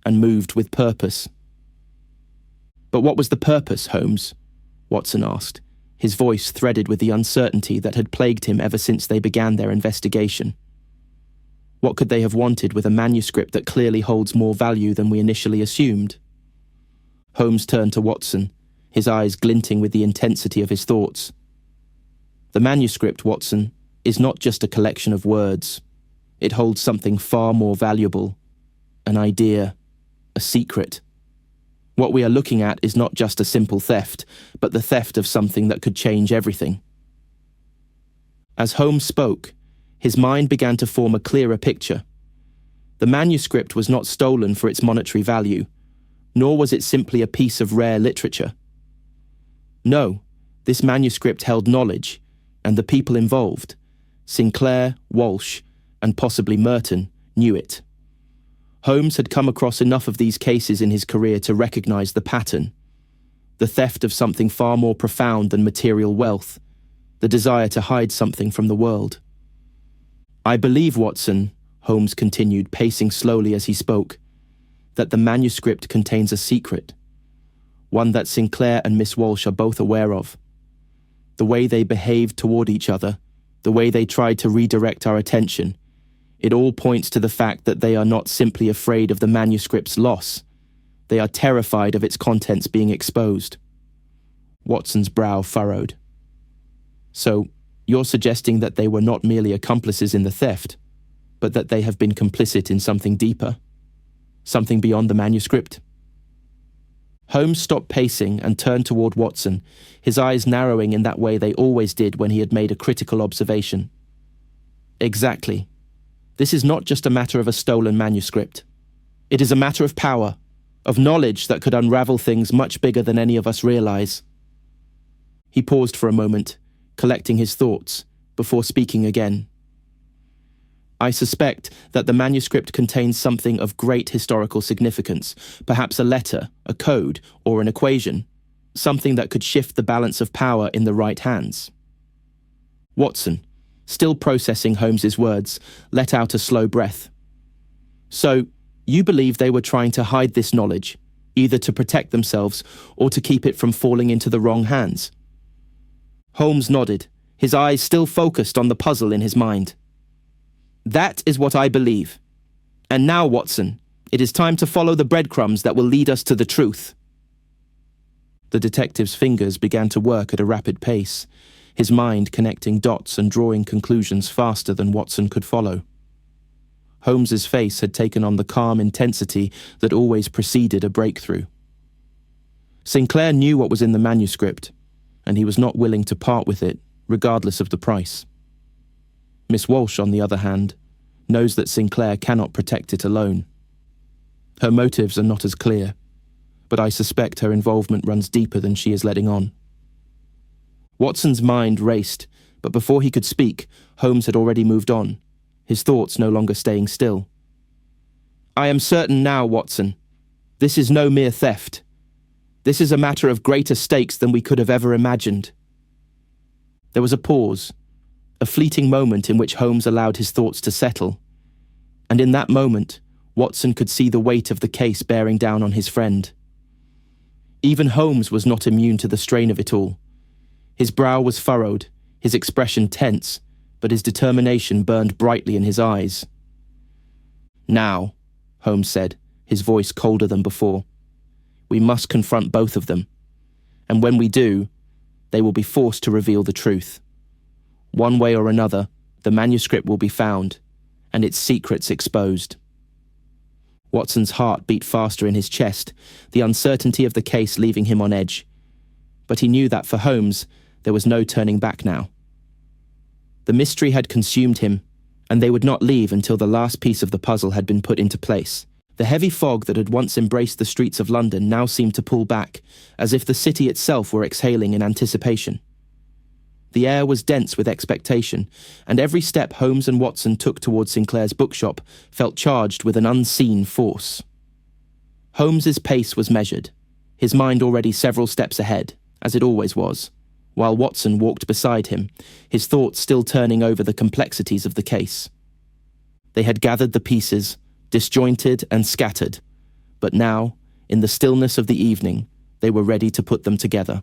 and moved with purpose. But what was the purpose, Holmes? Watson asked, his voice threaded with the uncertainty that had plagued him ever since they began their investigation. What could they have wanted with a manuscript that clearly holds more value than we initially assumed? Holmes turned to Watson, his eyes glinting with the intensity of his thoughts. The manuscript, Watson, is not just a collection of words. It holds something far more valuable. An idea. A secret. What we are looking at is not just a simple theft, but the theft of something that could change everything. As Holmes spoke, his mind began to form a clearer picture. The manuscript was not stolen for its monetary value, nor was it simply a piece of rare literature. No, this manuscript held knowledge, and the people involved, Sinclair, Walsh, and possibly Merton, knew it. Holmes had come across enough of these cases in his career to recognize the pattern. The theft of something far more profound than material wealth, the desire to hide something from the world. I believe, Watson, Holmes continued, pacing slowly as he spoke, that the manuscript contains a secret, one that Sinclair and Miss Walsh are both aware of. The way they behaved toward each other, the way they tried to redirect our attention, it all points to the fact that they are not simply afraid of the manuscript's loss. They are terrified of its contents being exposed. Watson's brow furrowed. So, you're suggesting that they were not merely accomplices in the theft, but that they have been complicit in something deeper? Something beyond the manuscript? Holmes stopped pacing and turned toward Watson, his eyes narrowing in that way they always did when he had made a critical observation. Exactly. This is not just a matter of a stolen manuscript. It is a matter of power, of knowledge that could unravel things much bigger than any of us realize. He paused for a moment, collecting his thoughts, before speaking again. I suspect that the manuscript contains something of great historical significance, perhaps a letter, a code, or an equation, something that could shift the balance of power in the right hands. Watson, still processing Holmes's words, let out a slow breath. So, you believe they were trying to hide this knowledge, either to protect themselves or to keep it from falling into the wrong hands? Holmes nodded, his eyes still focused on the puzzle in his mind. That is what I believe. And now, Watson, it is time to follow the breadcrumbs that will lead us to the truth. The detective's fingers began to work at a rapid pace, his mind connecting dots and drawing conclusions faster than Watson could follow. Holmes's face had taken on the calm intensity that always preceded a breakthrough. Sinclair knew what was in the manuscript, and he was not willing to part with it, regardless of the price. Miss Walsh, on the other hand, knows that Sinclair cannot protect it alone. Her motives are not as clear, but I suspect her involvement runs deeper than she is letting on. Watson's mind raced, but before he could speak, Holmes had already moved on, his thoughts no longer staying still. I am certain now, Watson. This is no mere theft. This is a matter of greater stakes than we could have ever imagined. There was a pause, a fleeting moment in which Holmes allowed his thoughts to settle, and in that moment, Watson could see the weight of the case bearing down on his friend. Even Holmes was not immune to the strain of it all. His brow was furrowed, his expression tense, but his determination burned brightly in his eyes. Now, Holmes said, his voice colder than before, we must confront both of them, and when we do, they will be forced to reveal the truth. One way or another, the manuscript will be found, and its secrets exposed. Watson's heart beat faster in his chest, the uncertainty of the case leaving him on edge. But he knew that for Holmes, there was no turning back now. The mystery had consumed him, and they would not leave until the last piece of the puzzle had been put into place. The heavy fog that had once embraced the streets of London now seemed to pull back, as if the city itself were exhaling in anticipation. The air was dense with expectation, and every step Holmes and Watson took towards Sinclair's bookshop felt charged with an unseen force. Holmes's pace was measured, his mind already several steps ahead, as it always was, while Watson walked beside him, his thoughts still turning over the complexities of the case. They had gathered the pieces, disjointed and scattered, but now, in the stillness of the evening, they were ready to put them together.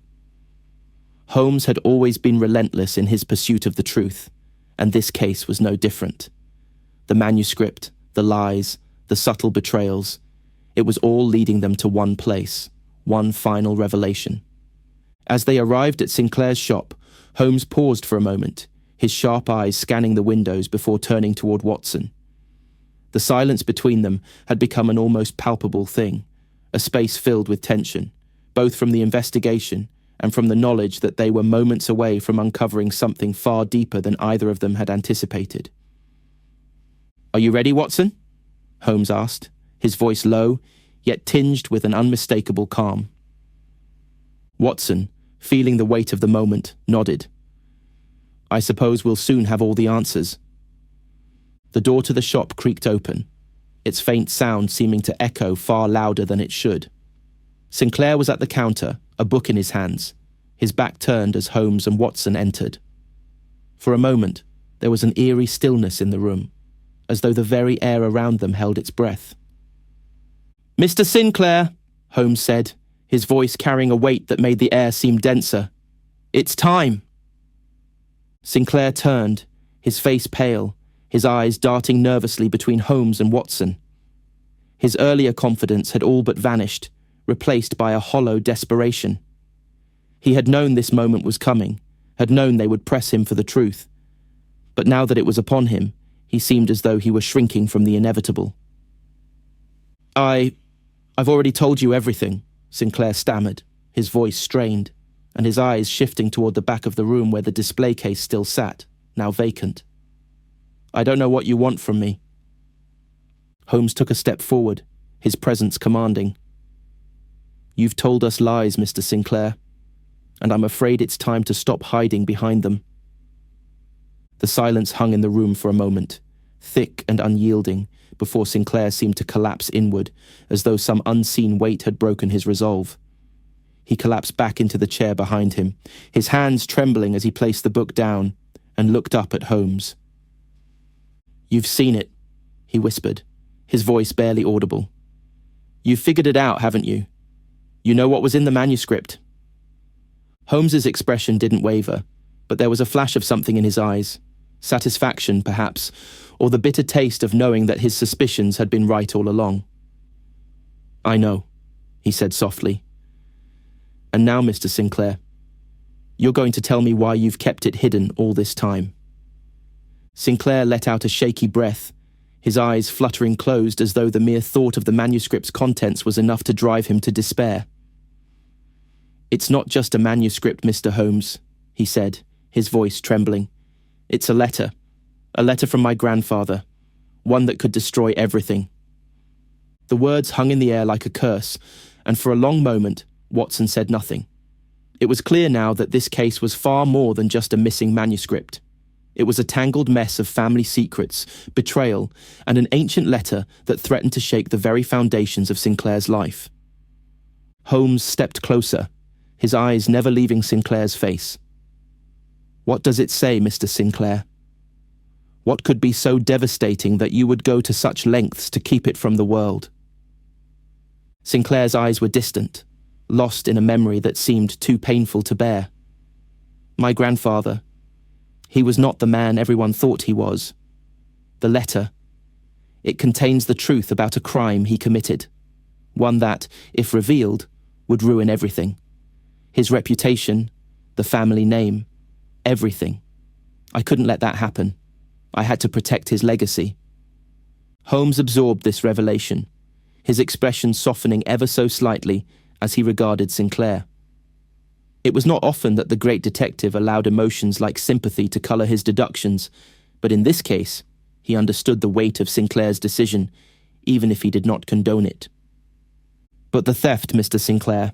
Holmes had always been relentless in his pursuit of the truth, and this case was no different. The manuscript, the lies, the subtle betrayals, it was all leading them to one place, one final revelation. As they arrived at Sinclair's shop, Holmes paused for a moment, his sharp eyes scanning the windows before turning toward Watson. The silence between them had become an almost palpable thing, a space filled with tension, both from the investigation and from the knowledge that they were moments away from uncovering something far deeper than either of them had anticipated. "Are you ready, Watson?" Holmes asked, his voice low, yet tinged with an unmistakable calm. Watson, feeling the weight of the moment, nodded. "I suppose we'll soon have all the answers." The door to the shop creaked open, its faint sound seeming to echo far louder than it should. Sinclair was at the counter, a book in his hands, his back turned as Holmes and Watson entered. For a moment, there was an eerie stillness in the room, as though the very air around them held its breath. "Mr. Sinclair," Holmes said, his voice carrying a weight that made the air seem denser. "It's time." Sinclair turned, his face pale, his eyes darting nervously between Holmes and Watson. His earlier confidence had all but vanished, replaced by a hollow desperation. He had known this moment was coming, had known they would press him for the truth. But now that it was upon him, he seemed as though he were shrinking from the inevitable. I've already told you everything," Sinclair stammered, his voice strained, and his eyes shifting toward the back of the room where the display case still sat, now vacant. "I don't know what you want from me." Holmes took a step forward, his presence commanding. "You've told us lies, Mr. Sinclair, and I'm afraid it's time to stop hiding behind them." The silence hung in the room for a moment, thick and unyielding, before Sinclair seemed to collapse inward, as though some unseen weight had broken his resolve. He collapsed back into the chair behind him, his hands trembling as he placed the book down, and looked up at Holmes. "You've seen it," he whispered, his voice barely audible. "You've figured it out, haven't you? You know what was in the manuscript." Holmes's expression didn't waver, but there was a flash of something in his eyes. Satisfaction, perhaps, or the bitter taste of knowing that his suspicions had been right all along. "I know," he said softly. "And now, Mr. Sinclair, you're going to tell me why you've kept it hidden all this time." Sinclair let out a shaky breath, his eyes fluttering closed as though the mere thought of the manuscript's contents was enough to drive him to despair. "It's not just a manuscript, Mr. Holmes," he said, his voice trembling. "It's a letter from my grandfather, one that could destroy everything." The words hung in the air like a curse, and for a long moment, Watson said nothing. It was clear now that this case was far more than just a missing manuscript. It was a tangled mess of family secrets, betrayal, and an ancient letter that threatened to shake the very foundations of Sinclair's life. Holmes stepped closer, his eyes never leaving Sinclair's face. "What does it say, Mr. Sinclair? What could be so devastating that you would go to such lengths to keep it from the world?" Sinclair's eyes were distant, lost in a memory that seemed too painful to bear. "My grandfather, he was not the man everyone thought he was. The letter, it contains the truth about a crime he committed, one that, if revealed, would ruin everything. His reputation, the family name, everything. I couldn't let that happen. I had to protect his legacy." Holmes absorbed this revelation, his expression softening ever so slightly as he regarded Sinclair. It was not often that the great detective allowed emotions like sympathy to colour his deductions, but in this case, he understood the weight of Sinclair's decision, even if he did not condone it. "But the theft, Mr. Sinclair,"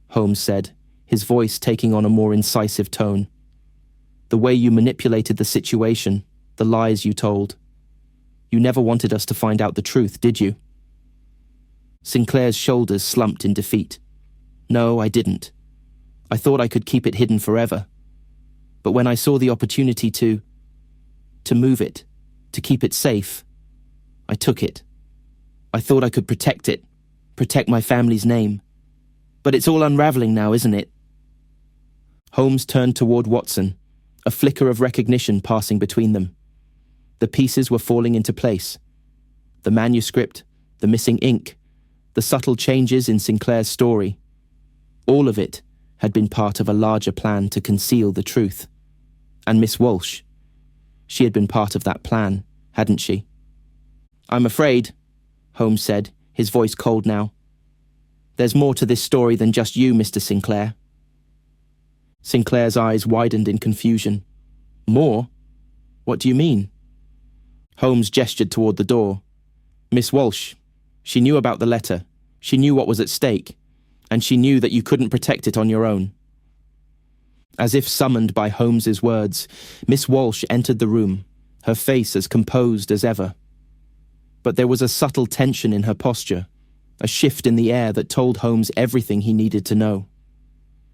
Holmes said, his voice taking on a more incisive tone. "The way you manipulated the situation, the lies you told. You never wanted us to find out the truth, did you?" Sinclair's shoulders slumped in defeat. "No, I didn't. I thought I could keep it hidden forever. But when I saw the opportunity to move it, to keep it safe, I took it. I thought I could protect it, protect my family's name. But it's all unraveling now, isn't it?" Holmes turned toward Watson, a flicker of recognition passing between them. The pieces were falling into place. The manuscript, the missing ink, the subtle changes in Sinclair's story. All of it had been part of a larger plan to conceal the truth. And Miss Walsh, she had been part of that plan, hadn't she? "I'm afraid," Holmes said, his voice cold now, "there's more to this story than just you, Mr. Sinclair." Sinclair's eyes widened in confusion. "More? What do you mean?" Holmes gestured toward the door. "Miss Walsh, she knew about the letter. She knew what was at stake. And she knew that you couldn't protect it on your own." As if summoned by Holmes's words, Miss Walsh entered the room, her face as composed as ever. But there was a subtle tension in her posture, a shift in the air that told Holmes everything he needed to know.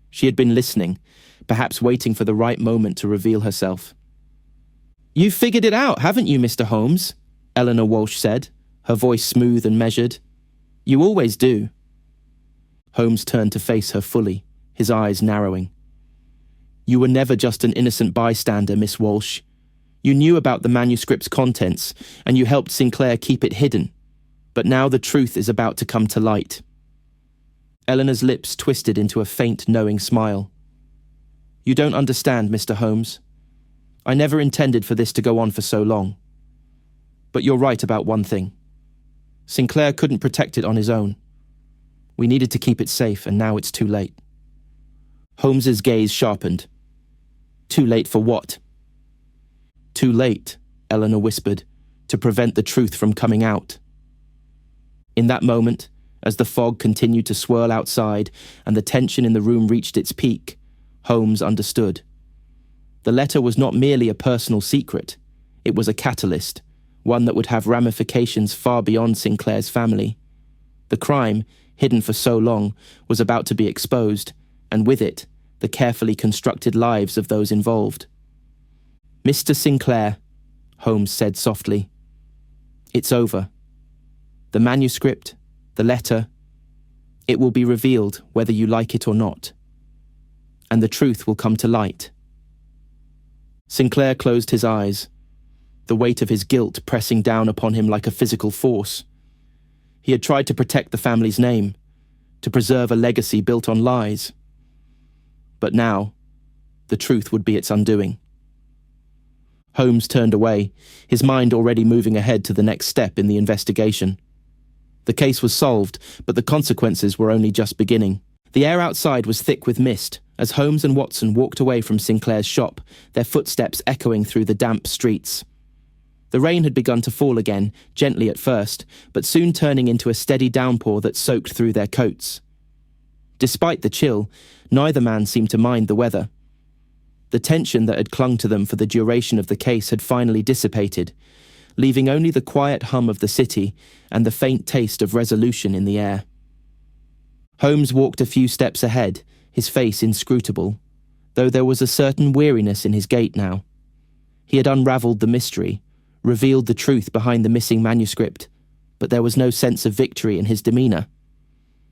She had been listening, perhaps waiting for the right moment to reveal herself. "You've figured it out, haven't you, Mr. Holmes?" Eleanor Walsh said, her voice smooth and measured. "You always do." Holmes turned to face her fully, his eyes narrowing. "You were never just an innocent bystander, Miss Walsh. You knew about the manuscript's contents, and you helped Sinclair keep it hidden. But now the truth is about to come to light." Eleanor's lips twisted into a faint, knowing smile. "You don't understand, Mr. Holmes. I never intended for this to go on for so long. But you're right about one thing. Sinclair couldn't protect it on his own. We needed to keep it safe, and now it's too late." Holmes's gaze sharpened. "Too late for what?" "Too late," Eleanor whispered, "to prevent the truth from coming out." In that moment, as the fog continued to swirl outside and the tension in the room reached its peak, Holmes understood. The letter was not merely a personal secret. It was a catalyst, one that would have ramifications far beyond Sinclair's family. The crime, hidden for so long, was about to be exposed, and with it, the carefully constructed lives of those involved. "Mr. Sinclair," Holmes said softly, "it's over. The manuscript, the letter, it will be revealed whether you like it or not. And the truth will come to light." Sinclair closed his eyes, the weight of his guilt pressing down upon him like a physical force. He had tried to protect the family's name, to preserve a legacy built on lies. But now, the truth would be its undoing. Holmes turned away, his mind already moving ahead to the next step in the investigation. The case was solved, but the consequences were only just beginning. The air outside was thick with mist, as Holmes and Watson walked away from Sinclair's shop, their footsteps echoing through the damp streets. The rain had begun to fall again, gently at first, but soon turning into a steady downpour that soaked through their coats. Despite the chill, neither man seemed to mind the weather. The tension that had clung to them for the duration of the case had finally dissipated, leaving only the quiet hum of the city and the faint taste of resolution in the air. Holmes walked a few steps ahead, his face inscrutable, though there was a certain weariness in his gait now. He had unravelled the mystery, revealed the truth behind the missing manuscript, but there was no sense of victory in his demeanour.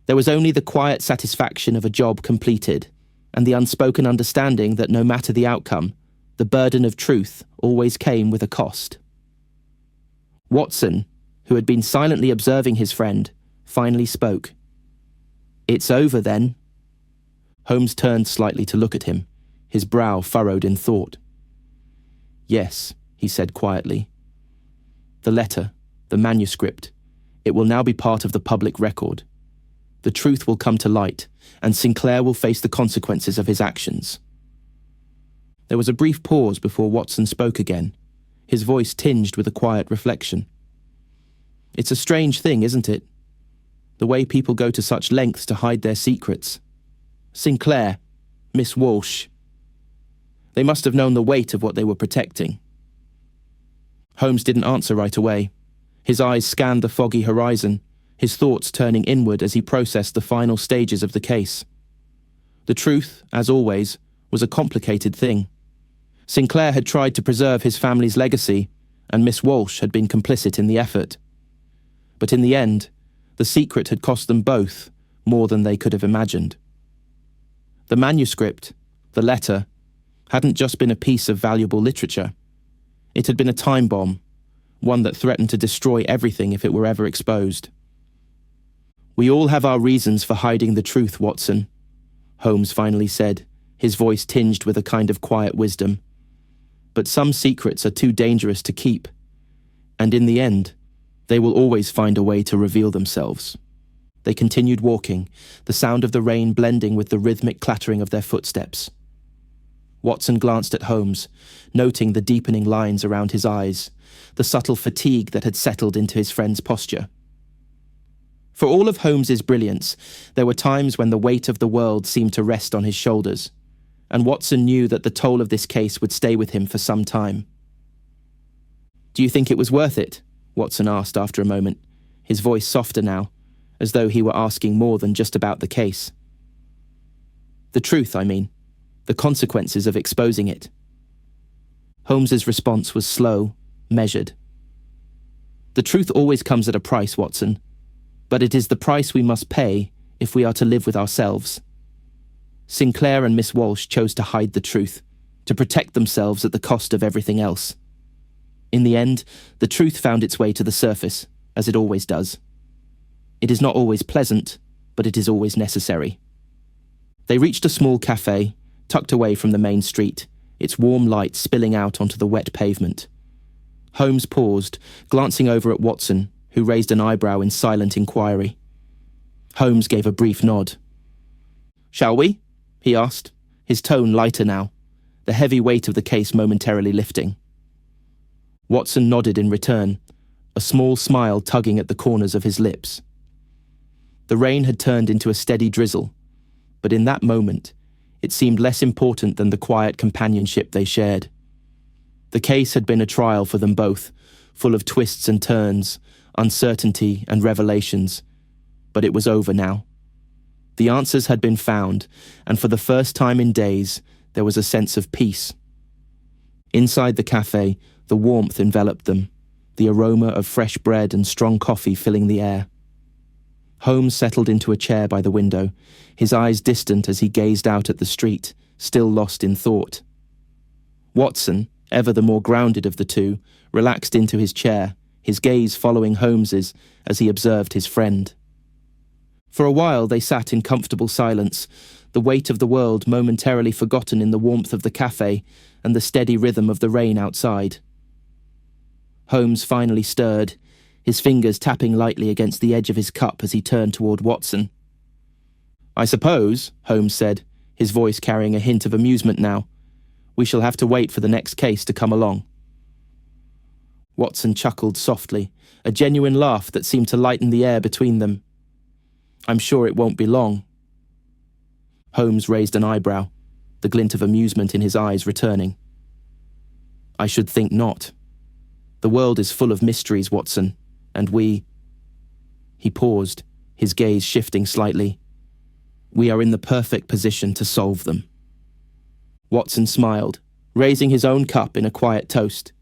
There was only the quiet satisfaction of a job completed, and the unspoken understanding that no matter the outcome, the burden of truth always came with a cost. Watson, who had been silently observing his friend, finally spoke. "It's over, then?" Holmes turned slightly to look at him, his brow furrowed in thought. "Yes," he said quietly. "The letter, the manuscript, It will now be part of the public record. The truth will come to light, and Sinclair will face the consequences of his actions. There was a brief pause before Watson spoke again, his voice tinged with a quiet reflection. It's a strange thing, isn't it? The way people go to such lengths to hide their secrets. Sinclair, Miss Walsh. They must have known the weight of what they were protecting. Holmes didn't answer right away. His eyes scanned the foggy horizon, his thoughts turning inward as he processed the final stages of the case. The truth, as always, was a complicated thing. Sinclair had tried to preserve his family's legacy, and Miss Walsh had been complicit in the effort. But in the end, the secret had cost them both more than they could have imagined. The manuscript, the letter, hadn't just been a piece of valuable literature. It had been a time bomb, one that threatened to destroy everything if it were ever exposed. "We all have our reasons for hiding the truth, Watson," Holmes finally said, his voice tinged with a kind of quiet wisdom. "But some secrets are too dangerous to keep, and in the end, they will always find a way to reveal themselves." They continued walking, the sound of the rain blending with the rhythmic clattering of their footsteps. Watson glanced at Holmes, noting the deepening lines around his eyes, the subtle fatigue that had settled into his friend's posture. For all of Holmes's brilliance, there were times when the weight of the world seemed to rest on his shoulders, and Watson knew that the toll of this case would stay with him for some time. "Do you think it was worth it?" Watson asked after a moment, his voice softer now, as though he were asking more than just about the case. "The truth, I mean. The consequences of exposing it." Holmes's response was slow, measured. "The truth always comes at a price, Watson, but it is the price we must pay if we are to live with ourselves. Sinclair and Miss Walsh chose to hide the truth, to protect themselves at the cost of everything else. In the end, the truth found its way to the surface, as it always does. It is not always pleasant, but it is always necessary." They reached a small cafe, tucked away from the main street, its warm light spilling out onto the wet pavement. Holmes paused, glancing over at Watson, who raised an eyebrow in silent inquiry. Holmes gave a brief nod. "Shall we?" he asked, his tone lighter now, the heavy weight of the case momentarily lifting. Watson nodded in return, a small smile tugging at the corners of his lips. The rain had turned into a steady drizzle, but in that moment, it seemed less important than the quiet companionship they shared. The case had been a trial for them both, full of twists and turns, uncertainty and revelations, but it was over now. The answers had been found, and for the first time in days, there was a sense of peace. Inside the cafe, the warmth enveloped them, the aroma of fresh bread and strong coffee filling the air. Holmes settled into a chair by the window, his eyes distant as he gazed out at the street, still lost in thought. Watson, ever the more grounded of the two, relaxed into his chair, his gaze following Holmes's as he observed his friend. For a while they sat in comfortable silence, the weight of the world momentarily forgotten in the warmth of the cafe and the steady rhythm of the rain outside. Holmes finally stirred, his fingers tapping lightly against the edge of his cup as he turned toward Watson. "I suppose," Holmes said, his voice carrying a hint of amusement now, "we shall have to wait for the next case to come along." Watson chuckled softly, a genuine laugh that seemed to lighten the air between them. "I'm sure it won't be long." Holmes raised an eyebrow, the glint of amusement in his eyes returning. "I should think not. The world is full of mysteries, Watson, and we—" He paused, his gaze shifting slightly. "We are in the perfect position to solve them." Watson smiled, raising his own cup in a quiet toast.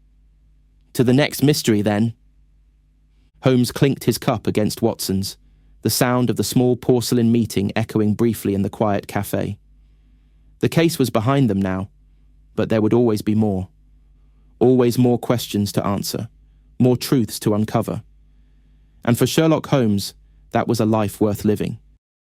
"To the next mystery, then." Holmes clinked his cup against Watson's, the sound of the small porcelain meeting echoing briefly in the quiet cafe. The case was behind them now, but there would always be more. Always more questions to answer, more truths to uncover. And for Sherlock Holmes, that was a life worth living.